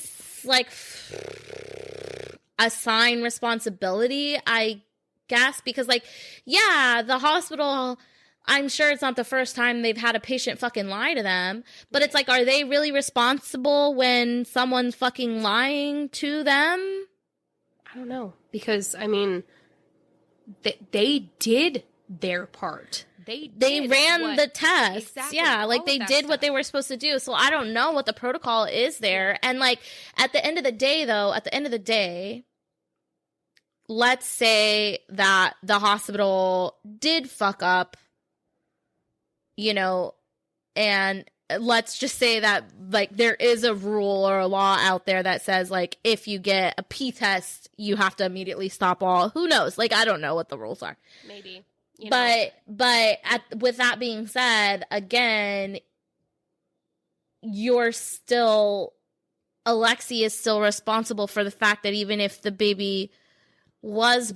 assign responsibility, I guess, because the hospital, I'm sure it's not the first time they've had a patient fucking lie to them, but it's like, are they really responsible when someone's fucking lying to them? I don't know, because I mean, they did their part. They ran the tests. Exactly, they did what they were supposed to do. So I don't know what the protocol is there. And at the end of the day, let's say that the hospital did fuck up, and let's just say that there is a rule or a law out there that says if you get a P test, you have to immediately stop all. Who knows? I don't know what the rules are. Maybe. But with that being said, again, Alexee is still responsible for the fact that even if the baby was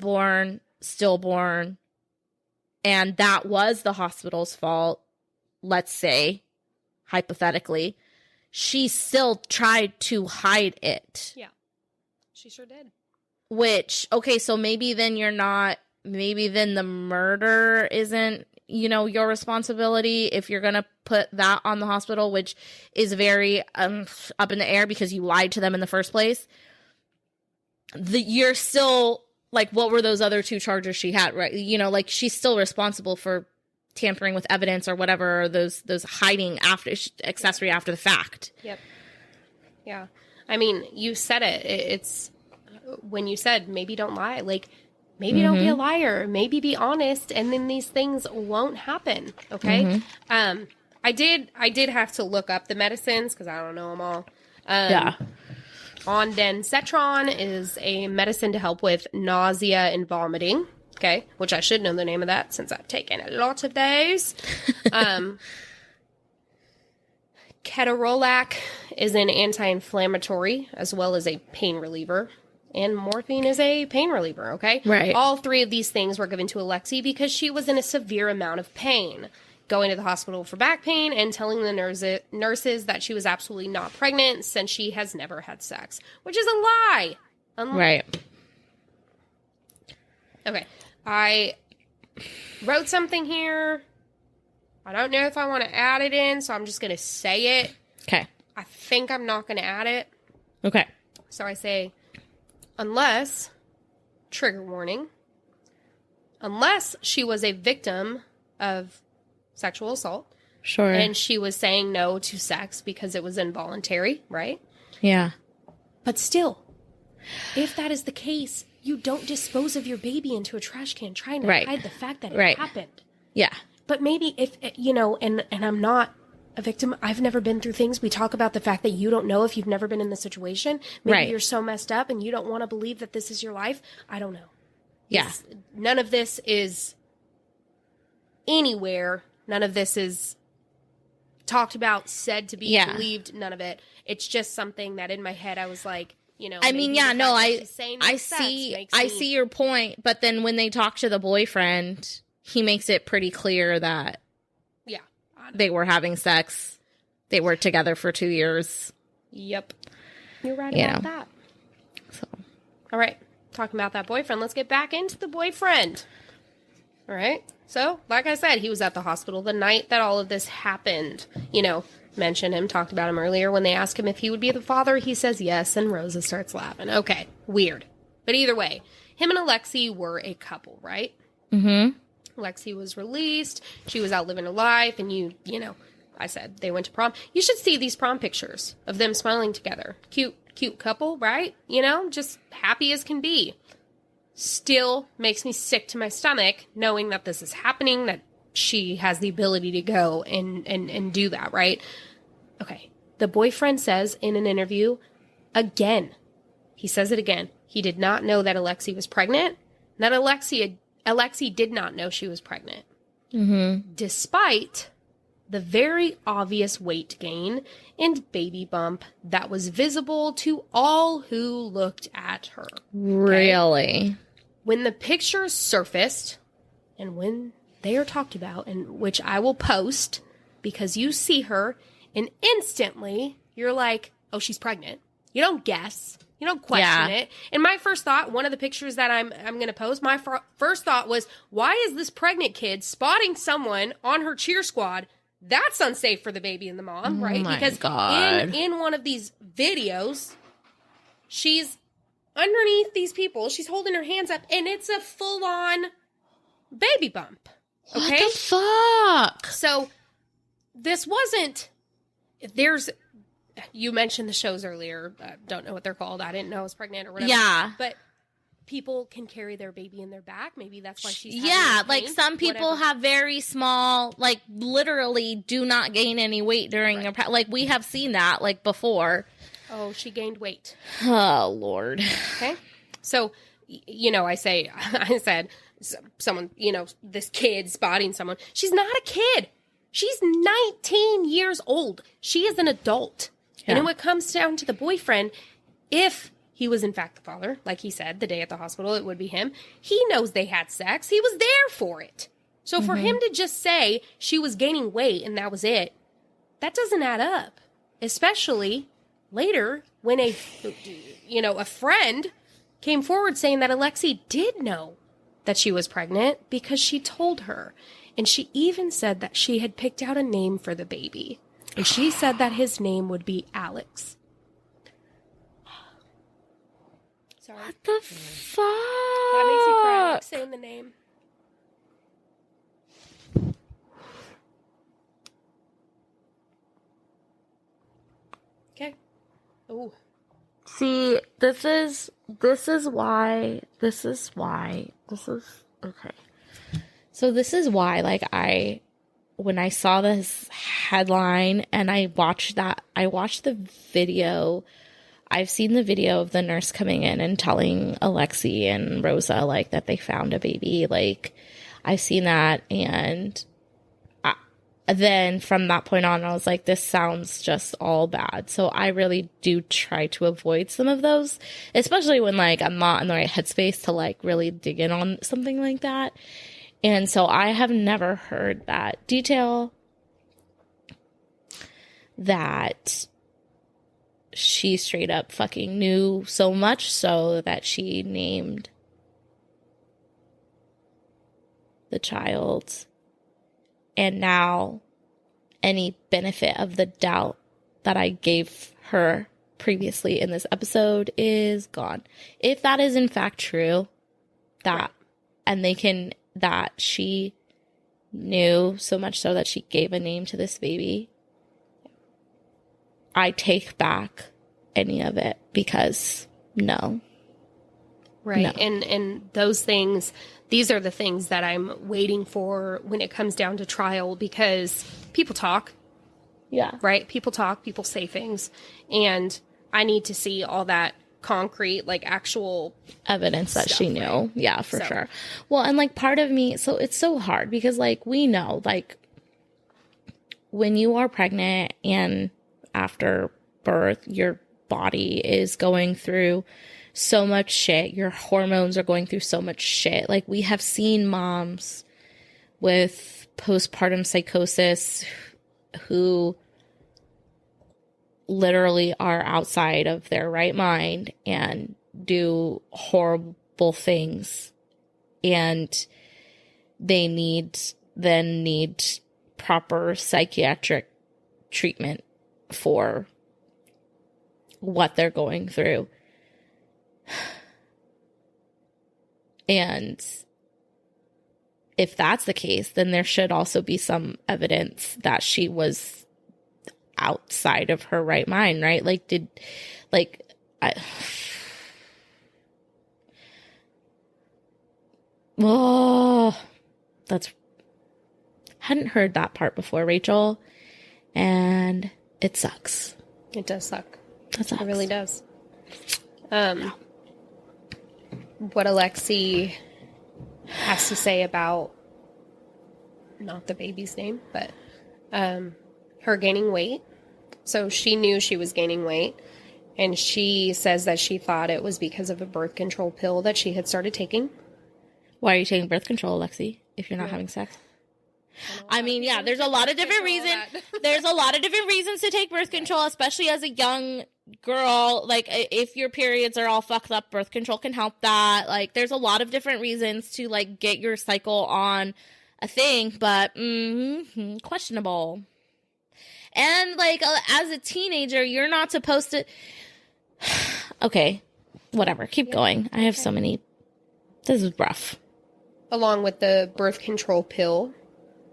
stillborn, and that was the hospital's fault, let's say, hypothetically, she still tried to hide it. Yeah, she sure did. Which, okay, so maybe then the murder isn't, your responsibility if you're going to put that on the hospital, which is very up in the air because you lied to them in the first place. You're still, what were those other 2 charges she had, right? She's still responsible for tampering with evidence or whatever, or those hiding accessory after the fact. Yep. Yeah. I mean, you said it. It's when you said maybe don't lie, maybe don't be a liar. Maybe be honest, and then these things won't happen. Okay. I did have to look up the medicines because I don't know them all. Ondansetron is a medicine to help with nausea and vomiting. Okay, which I should know the name of that since I've taken a lot of those. Ketorolac is an anti-inflammatory as well as a pain reliever. And morphine is a pain reliever, okay? Right. All 3 of these things were given to Alexee because she was in a severe amount of pain. Going to the hospital for back pain and telling the nurses that she was absolutely not pregnant since she has never had sex. Which is a lie. Right. Okay. I wrote something here. I don't know if I want to add it in, so I'm just going to say it. Okay. I think I'm not going to add it. Okay. So I say, unless, trigger warning, unless she was a victim of sexual assault. Sure. And she was saying no to sex because it was involuntary, right? Yeah. But still, if that is the case, you don't dispose of your baby into a trash can trying to hide the fact that it happened. Yeah. But maybe if, and I'm not a victim, I've never been through things. We talk about the fact that you don't know if you've never been in the situation. Maybe you're so messed up and you don't want to believe that this is your life. I don't know. Yeah. None of this is anywhere. None of this is talked about, said to be believed. None of it. It's just something that in my head I was like, I mean, I see your point, but then when they talk to the boyfriend, he makes it pretty clear that they were having sex. They were together for 2 years. Yep. You're right about that. So, all right. Talking about that boyfriend, let's get back into the boyfriend. All right. So, like I said, he was at the hospital the night that all of this happened. Mentioned him, talked about him earlier. When they ask him if he would be the father, he says yes, and Rosa starts laughing. Okay, weird. But either way, him and Alexee were a couple, right? Mm-hmm. Alexee was released. She was out living her life, and I said they went to prom. You should see these prom pictures of them smiling together. Cute couple, right? Just happy as can be. Still makes me sick to my stomach knowing that this is happening, that she has the ability to go and do that, right? Okay. The boyfriend says in an interview, again, he says it again, he did not know that Alexee was pregnant, that Alexee did not know she was pregnant, despite the very obvious weight gain and baby bump that was visible to all who looked at her. Okay? Really? When the pictures surfaced, and when they are talked about, and which I will post, because you see her, and instantly you're like, oh, she's pregnant. You don't guess. You don't question it. And my first thought, one of the pictures that I'm going to post, my first thought was, why is this pregnant kid spotting someone on her cheer squad? That's unsafe for the baby and the mom, right? Because in one of these videos, she's underneath these people. She's holding her hands up, and it's a full-on baby bump. Okay? What the fuck? So this wasn't... You mentioned the shows earlier. Don't know what they're called. I didn't know I was pregnant or whatever. Yeah. But people can carry their baby in their back. Maybe that's why she's like some people have very small, like literally do not gain any weight during your like we have seen that like before. Oh, she gained weight. Oh, Lord. Okay. So, I said someone, this kid spotting someone. She's not a kid. She's 19 years old. She is an adult. Yeah. And when it comes down to the boyfriend, if he was in fact the father, like he said, the day at the hospital, it would be him. He knows they had sex. He was there for it. So for him to just say she was gaining weight and that was it, that doesn't add up. Especially later when a friend came forward saying that Alexee did know that she was pregnant because she told her. And she even said that she had picked out a name for the baby. And she said that his name would be Alex. Sorry. What the fuck? That makes you cry, like saying the name. Okay. Ooh. See, this is why, okay. So this is why, when I saw this headline and I watched the video, I've seen the video of the nurse coming in and telling Alexee and Rosa, that they found a baby. I've seen that, and then from that point on, I was like, this sounds just all bad. So I really do try to avoid some of those, especially when, I'm not in the right headspace to, really dig in on something like that. And so I have never heard that detail that she straight up fucking knew, so much so that she named the child. And now any benefit of the doubt that I gave her previously in this episode is gone. If that is in fact true, that she knew so much so that she gave a name to this baby, I take back any of it, because no. Right. No. And those things, these are the things that I'm waiting for when it comes down to trial, because people talk. Yeah. Right? People talk, people say things. And I need to see all that concrete, actual evidence that stuff, she knew. Right? Yeah, for sure. Well, and part of me, so it's so hard because we know, when you are pregnant and after birth, your body is going through so much shit. Your hormones are going through so much shit. We have seen moms with postpartum psychosis who literally are outside of their right mind and do horrible things, and they need proper psychiatric treatment for what they're going through. And if that's the case, then there should also be some evidence that she was outside of her right mind, right? Hadn't heard that part before, Rachel, and it sucks. It does suck. That sucks. It really does. What Alexee has to say about, not the baby's name, but her gaining weight. So she knew she was gaining weight, and she says that she thought it was because of a birth control pill that she had started taking. Why are you taking birth control, Alexee, if you're not having sex? I mean, yeah, there's a lot of different reasons. There's a lot of different reasons to take birth control, especially as a young girl. Like, if your periods are all fucked up, birth control can help that. Like, there's a lot of different reasons to, like, get your cycle on a thing, but questionable. And, like, as a teenager, you're not supposed to... Okay, whatever. Keep going. I have so many... This is rough. Along with the birth control pill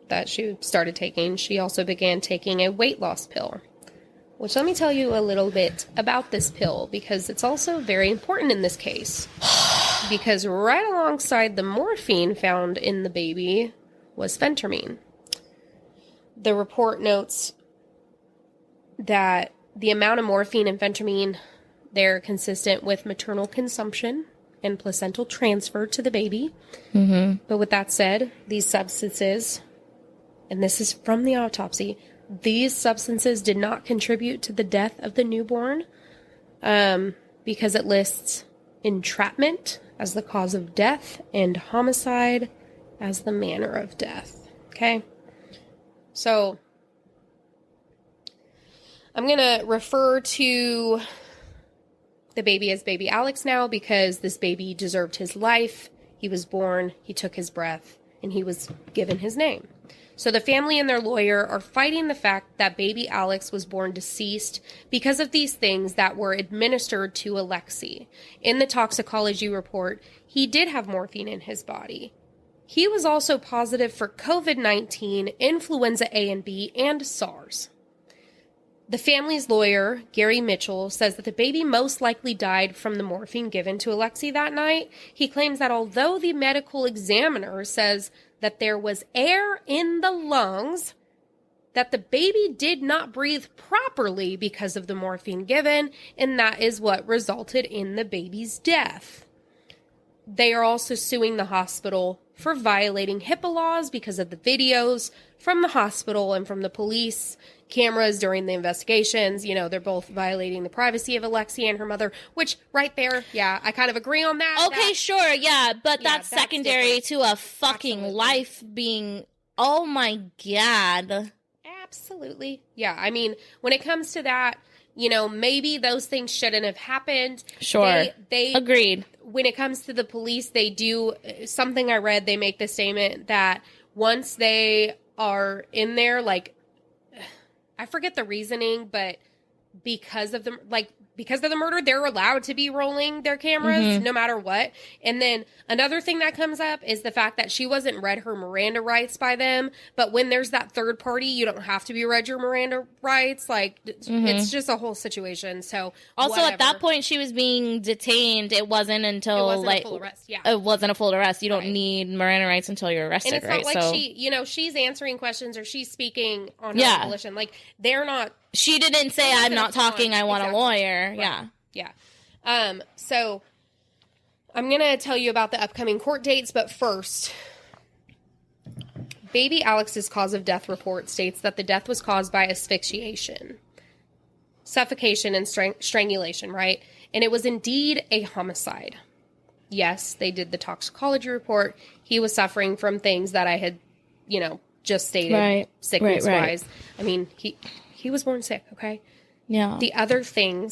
that she started taking, she also began taking a weight loss pill. Which, let me tell you a little bit about this pill, because it's also very important in this case. Because right alongside the morphine found in the baby was phentermine. The report notes that the amount of morphine and phentermine, they're consistent with maternal consumption and placental transfer to the baby. Mm-hmm. But with that said, these substances, and this is from the autopsy, these substances did not contribute to the death of the newborn, because it lists entrapment as the cause of death and homicide as the manner of death. Okay? So, I'm going to refer to the baby as baby Alex now, because this baby deserved his life. He was born, he took his breath, and he was given his name. So the family and their lawyer are fighting the fact that baby Alex was born deceased because of these things that were administered to Alexee. In the toxicology report, he did have morphine in his body. He was also positive for COVID-19, influenza A and B, and SARS. The family's lawyer, Gary Mitchell, says that the baby most likely died from the morphine given to Alexee that night. He claims that although the medical examiner says that there was air in the lungs, that the baby did not breathe properly because of the morphine given, and that is what resulted in the baby's death. They are also suing the hospital for violating HIPAA laws because of the videos from the hospital and from the police cameras during the investigations. You know, they're both violating the privacy of Alexee and her mother, which right there, yeah, I kind of agree on that. Okay, sure, yeah, but that's secondary to a fucking life being, oh my God. Absolutely. Yeah, I mean, when it comes to that, you know, maybe those things shouldn't have happened. Sure. They agreed. When it comes to the police, they do, something I read, they make the statement that once they are in there, like, I forget the reasoning, but because of the murder, they're allowed to be rolling their cameras no matter what. And then another thing that comes up is the fact that she wasn't read her Miranda rights by them. But when there's that third party, you don't have to be read your Miranda rights. Like, it's just a whole situation. So also at that point, she was being detained. It wasn't until a full arrest. Yeah, it wasn't a full arrest. You don't need Miranda rights until you're arrested. And it's not like she, you know, she's answering questions or she's speaking on her volition. Like, they're not. She didn't say, I'm not talking, I want a lawyer. Right. Yeah. So I'm going to tell you about the upcoming court dates, but first, baby Alex's cause of death report states that the death was caused by asphyxiation, suffocation, and strangulation, right? And it was indeed a homicide. Yes, they did the toxicology report. He was suffering from things that I had, you know, just stated, sickness-wise. Right. I mean, he was born sick, okay? Yeah. The other thing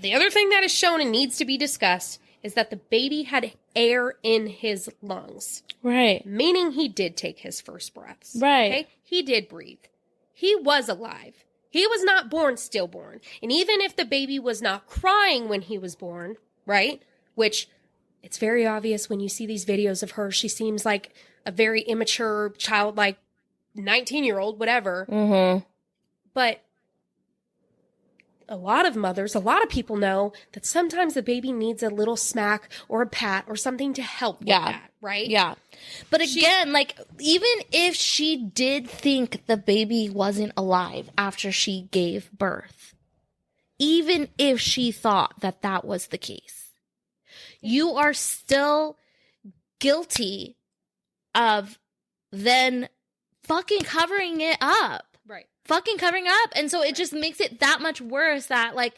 that is shown and needs to be discussed is that the baby had air in his lungs. Right. Meaning he did take his first breaths. Right. Okay? He did breathe. He was alive. He was not born stillborn. And even if the baby was not crying when he was born, right? Which, it's very obvious when you see these videos of her. She seems like a very immature, childlike 19-year-old, whatever. Mm-hmm. But a lot of mothers, a lot of people know that sometimes the baby needs a little smack or a pat or something to help with that, right? Yeah. But again, like, even if she did think the baby wasn't alive after she gave birth, even if she thought that that was the case, you are still guilty of then fucking covering it up. Right. Fucking covering up. And so it just makes it that much worse that, like,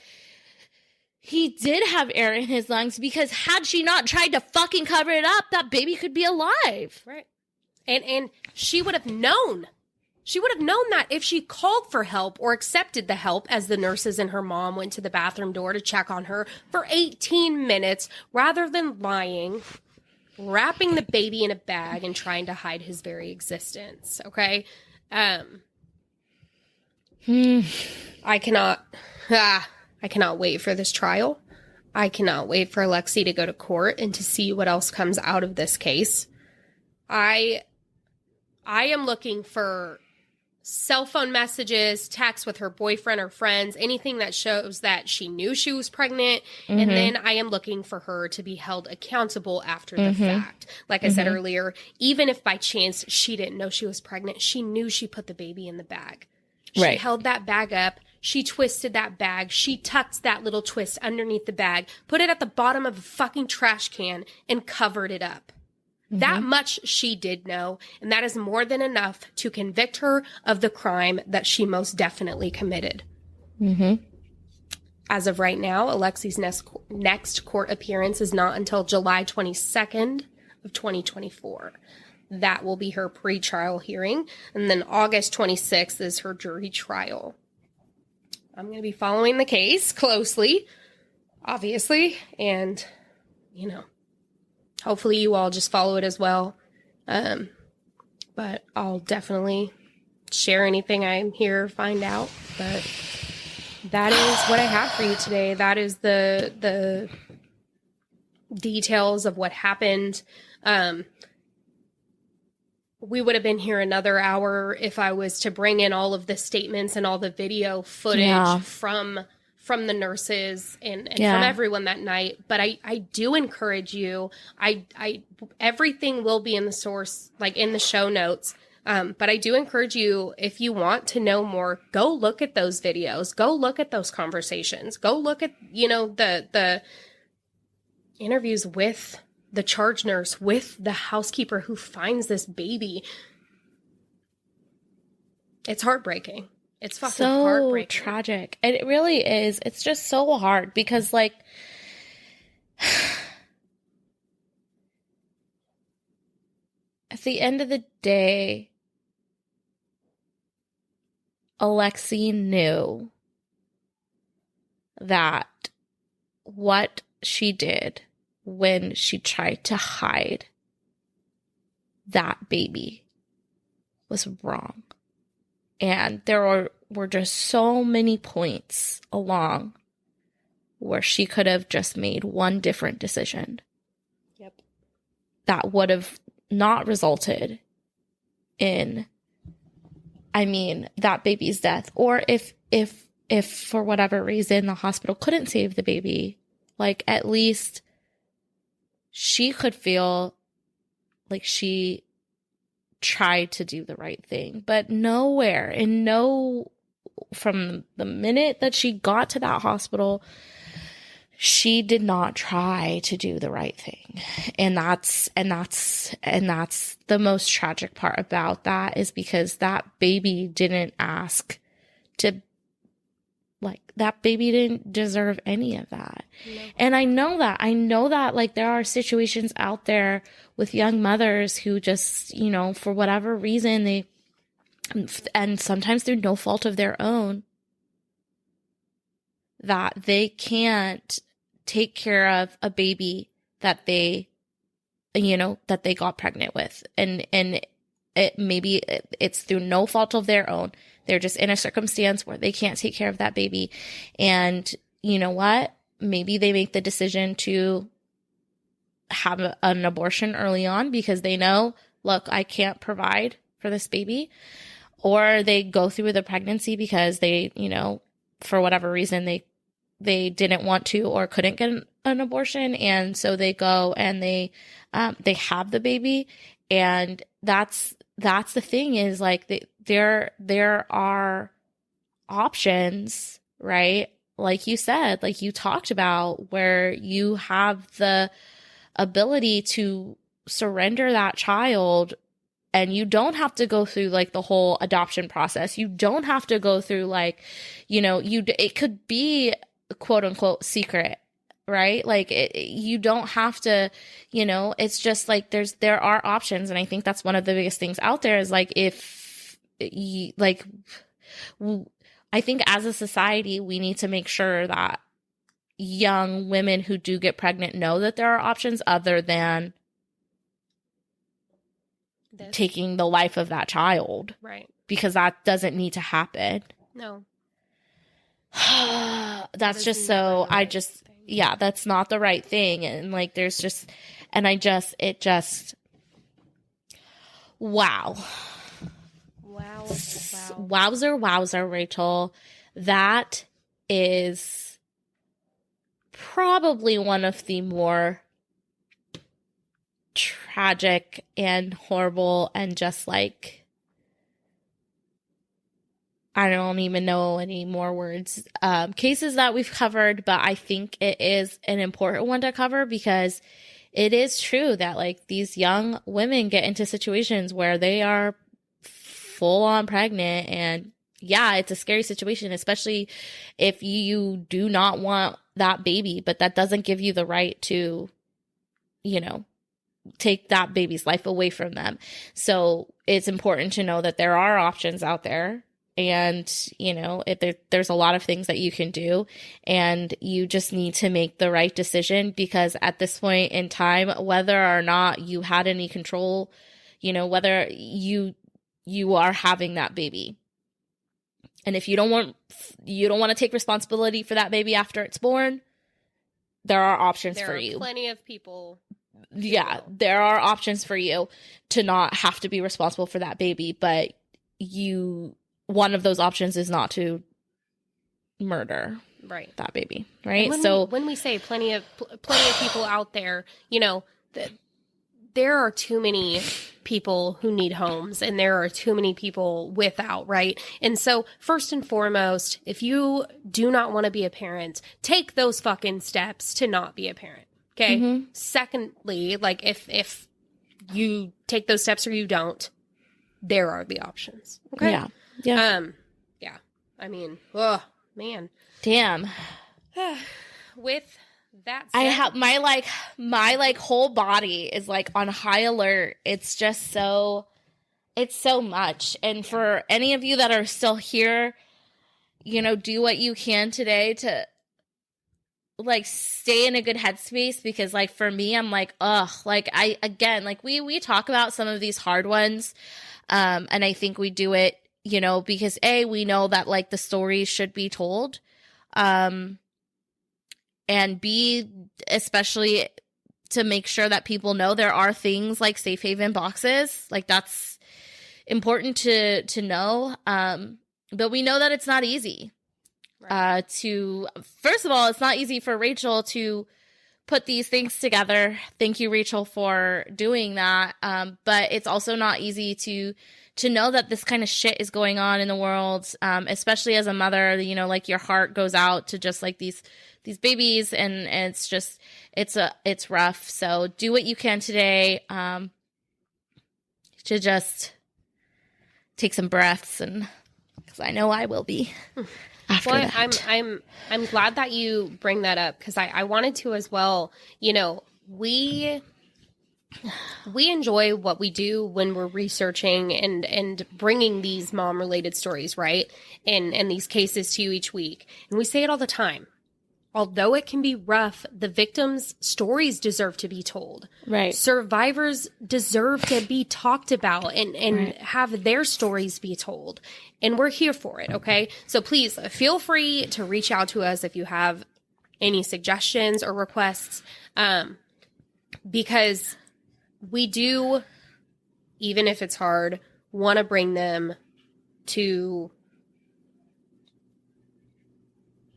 he did have air in his lungs, because had she not tried to fucking cover it up, that baby could be alive. Right. And she would have known. She would have known that if she called for help or accepted the help as the nurses and her mom went to the bathroom door to check on her for 18 minutes, rather than lying, wrapping the baby in a bag and trying to hide his very existence. Okay? I cannot wait for this trial. I cannot wait for Alexee to go to court and to see what else comes out of this case. I am looking for cell phone messages, texts with her boyfriend or friends, anything that shows that she knew she was pregnant. Mm-hmm. And then I am looking for her to be held accountable after the fact. Like I said earlier, even if by chance she didn't know she was pregnant, she knew she put the baby in the bag. She held that bag up. She twisted that bag. She tucked that little twist underneath the bag, put it at the bottom of a fucking trash can, and covered it up. That much she did know, and that is more than enough to convict her of the crime that she most definitely committed. As of right now, Alexee's next court appearance is not until July 22nd of 2024. That will be her pre-trial hearing, and then August 26th is her jury trial. I'm going to be following the case closely, obviously, and, you know, hopefully you all just follow it as well. But I'll definitely share anything I hear or find out. But that is what I have for you today. That is the details of what happened. We would have been here another hour if I was to bring in all of the statements and all the video footage from the nurses and from everyone that night. But I do encourage you. Everything will be in the source, like in the show notes. But I do encourage you, if you want to know more, go look at those videos, go look at those conversations, go look at, you know, the interviews with the charge nurse, with the housekeeper who finds this baby. It's heartbreaking. It's fucking so heartbreaking. Tragic. And it really is. It's just so hard because, like, at the end of the day, Alexee knew that what she did when she tried to hide that baby was wrong. And there were just so many points along where she could have just made one different decision. Yep. That would have not resulted in, I mean, that baby's death. Or if for whatever reason the hospital couldn't save the baby, like, at least she could feel like she tried to do the right thing. But nowhere, and from the minute that she got to that hospital, she did not try to do the right thing. And that's the most tragic part about that, is because that baby didn't ask to, like, that baby didn't deserve any of that. No. And I know that, like, there are situations out there with young mothers who just, you know, for whatever reason, and sometimes through no fault of their own, that they can't take care of a baby that they, you know, that they got pregnant with. And maybe it's through no fault of their own. They're just in a circumstance where they can't take care of that baby. And you know what? Maybe they make the decision to have an abortion early on because they know, look, I can't provide for this baby. Or they go through the pregnancy because they, you know, for whatever reason, they didn't want to or couldn't get an abortion. And so they go and they have the baby. And that's the thing, is like, there are options, right? Like you said, like you talked about, where you have the ability to surrender that child, and you don't have to go through like the whole adoption process. You don't have to go through like, it could be quote unquote secret, right? Like you don't have to, it's just like there are options. And I think that's one of the biggest things out there is like, if you, like, I think as a society, we need to make sure that young women who do get pregnant know that there are options other than taking the life of that child. Right. Because that doesn't need to happen. No. That's just so, that's not the right thing. And like, there's just, and wow. Wow. Wowzer, Rachel. That is probably one of the more tragic and horrible and just like, I don't even know any more words, cases that we've covered, but I think it is an important one to cover because it is true that like these young women get into situations where they are full on pregnant, and yeah, it's a scary situation, especially if you do not want that baby, but that doesn't give you the right to, take that baby's life away from them. So it's important to know that there are options out there. And, there's a lot of things that you can do, and you just need to make the right decision, because at this point in time, whether or not you had any control, whether you are having that baby. And if you don't want to take responsibility for that baby after it's born, there are options for you. There are plenty of people. Yeah, there are options for you to not have to be responsible for that baby, but one of those options is not to murder that baby, right? When we say plenty of people out there, there are too many people who need homes, and there are too many people without, right? And so first and foremost, if you do not want to be a parent, take those fucking steps to not be a parent. Okay. Mm-hmm. Secondly, like if you take those steps or you don't, there are the options. Okay. Yeah. Yeah. I mean, oh man. Damn. With that said, I have my whole body is like on high alert. It's just it's so much. And for any of you that are still here, do what you can today to like stay in a good headspace, because like for me, I'm like, we talk about some of these hard ones. And I think we do it, because we know that like the stories should be told. And B, especially to make sure that people know there are things like safe haven boxes. Like that's important to know. But we know that it's not easy. Right. First of all, it's not easy for Rachel to put these things together. Thank you, Rachel, for doing that. But it's also not easy to know that this kind of shit is going on in the world, especially as a mother. Like your heart goes out to just like these babies, and it's just it's rough. So do what you can today to just take some breaths, and because I know I will be. After that. I'm glad that you bring that up, because I wanted to as well. We enjoy what we do when we're researching and bringing these mom related stories, right? And these cases to you each week. And we say it all the time. Although it can be rough, the victims' stories deserve to be told. Right. Survivors deserve to be talked about and right. have their stories be told. And we're here for it, okay? So please feel free to reach out to us if you have any suggestions or requests, because we do, even if it's hard, want to bring them to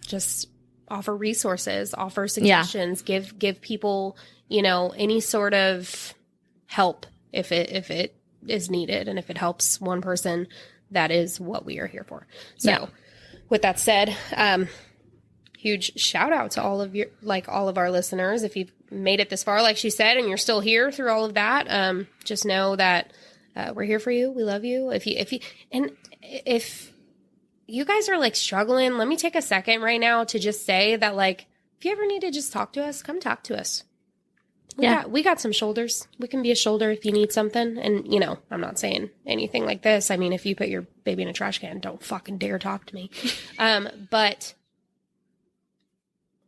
just offer resources, offer suggestions, give people, any sort of help if it is needed. And if it helps one person, that is what we are here for. So with that said, huge shout out to all of our listeners. If you've made it this far, like she said, and you're still here through all of that, just know that we're here for you. We love you. If you guys are like struggling, let me take a second right now to just say that, like, if you ever need to just talk to us, come talk to us. We got some shoulders. We can be a shoulder if you need something. And, you know, I'm not saying anything like this. I mean, if you put your baby in a trash can, don't fucking dare talk to me. But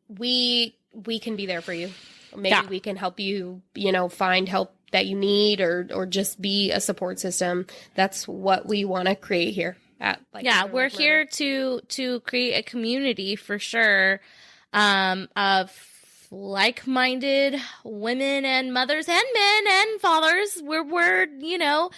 we can be there for you. Maybe we can help you, you know, find help that you need, or just be a support system. That's what we want to create here at we're here to create a community for sure, of like-minded women and mothers and men and fathers. We're you know,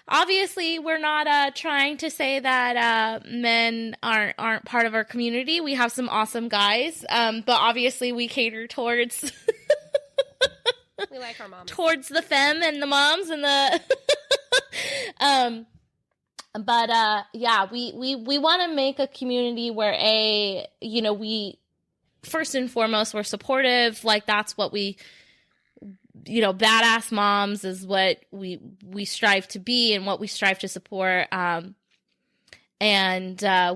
obviously we're not trying to say that men aren't part of our community. We have some awesome guys, but obviously we cater towards we like our moms, towards the femme and the moms and the we want to make a community where we first and foremost, we're supportive. Like, that's what we, you know, badass moms is what we strive to be and what we strive to support. And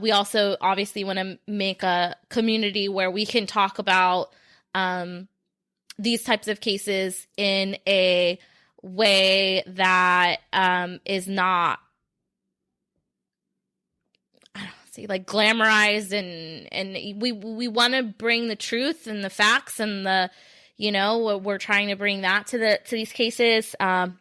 we also obviously want to make a community where we can talk about these types of cases in a way that is not, like, glamorized, and we want to bring the truth and the facts and the, you know, we're trying to bring that to these cases. And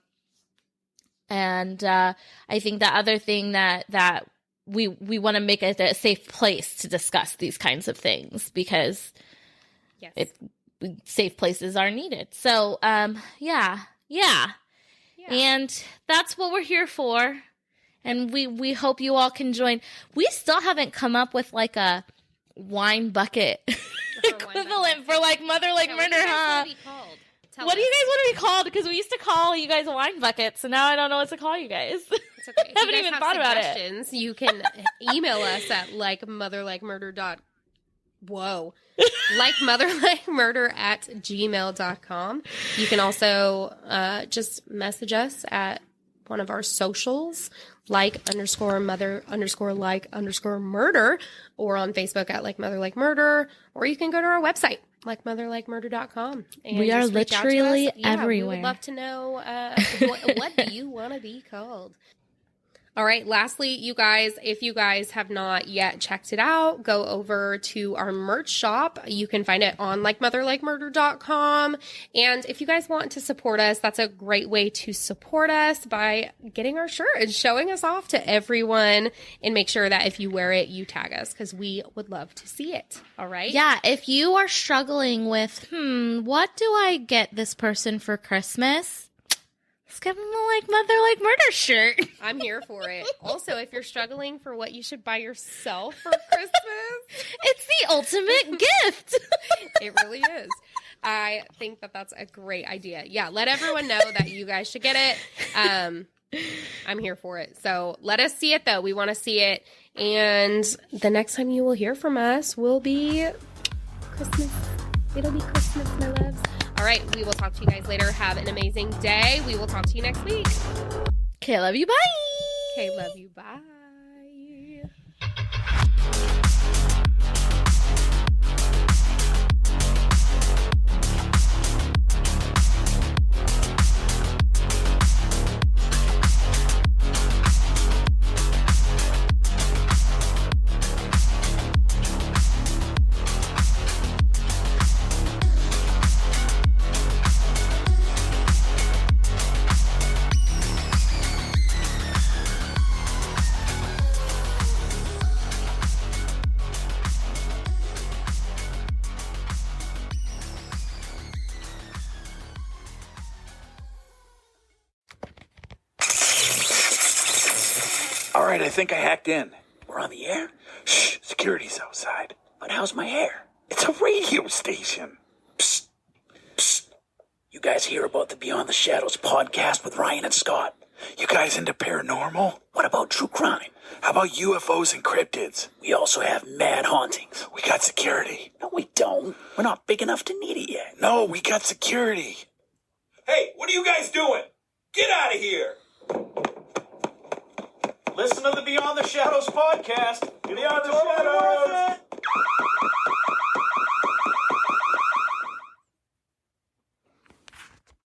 I think the other thing that we want to make it a safe place to discuss these kinds of things, because safe places are needed. So, yeah. And that's what we're here for. And we hope you all can join. We still haven't come up with, like, a wine bucket equivalent for, like, Mother Like Murder, huh? What do you guys want to be called? Because we used to call you guys wine buckets, and now I don't know what to call you guys. It's okay. I haven't even thought about it. You can email us at likemotherlikemurder@gmail.com. You can also just message us at one of our socials, _mother_like_murder, or on Facebook at Like Mother Like Murder, or you can go to our website, likemotherlikemurder.com. We are literally everywhere. We would love to know what do you want to be called. All right. Lastly, you guys, if you guys have not yet checked it out, go over to our merch shop. You can find it on likemotherlikemurder.com. And if you guys want to support us, that's a great way to support us by getting our shirt and showing us off to everyone. And make sure that if you wear it, you tag us, because we would love to see it. All right. Yeah. If you are struggling with, what do I get this person for Christmas? Let's give them a Like Mother Like Murder shirt. I'm here for it. Also, if you're struggling for what you should buy yourself for Christmas, it's the ultimate gift. It really is. I think that that's a great idea. Yeah, let everyone know that you guys should get it. I'm here for it. So let us see it, though. We want to see it. And the next time you will hear from us will be Christmas. It'll be Christmas, my loves. All right, we will talk to you guys later. Have an amazing day. We will talk to you next week. Okay, love you. Bye. Okay, love you. Bye. Alright, I think I hacked in. We're on the air? Shh, security's outside. But how's my hair? It's a radio station. Psst, psst. You guys hear about the Beyond the Shadows podcast with Ryan and Scott? You guys into paranormal? What about true crime? How about UFOs and cryptids? We also have mad hauntings. We got security. No, We don't. We're not big enough to need it yet. No, we got security. Hey, what are you guys doing? Get out of here! Listen to the Beyond the Shadows podcast. Beyond the Shadows.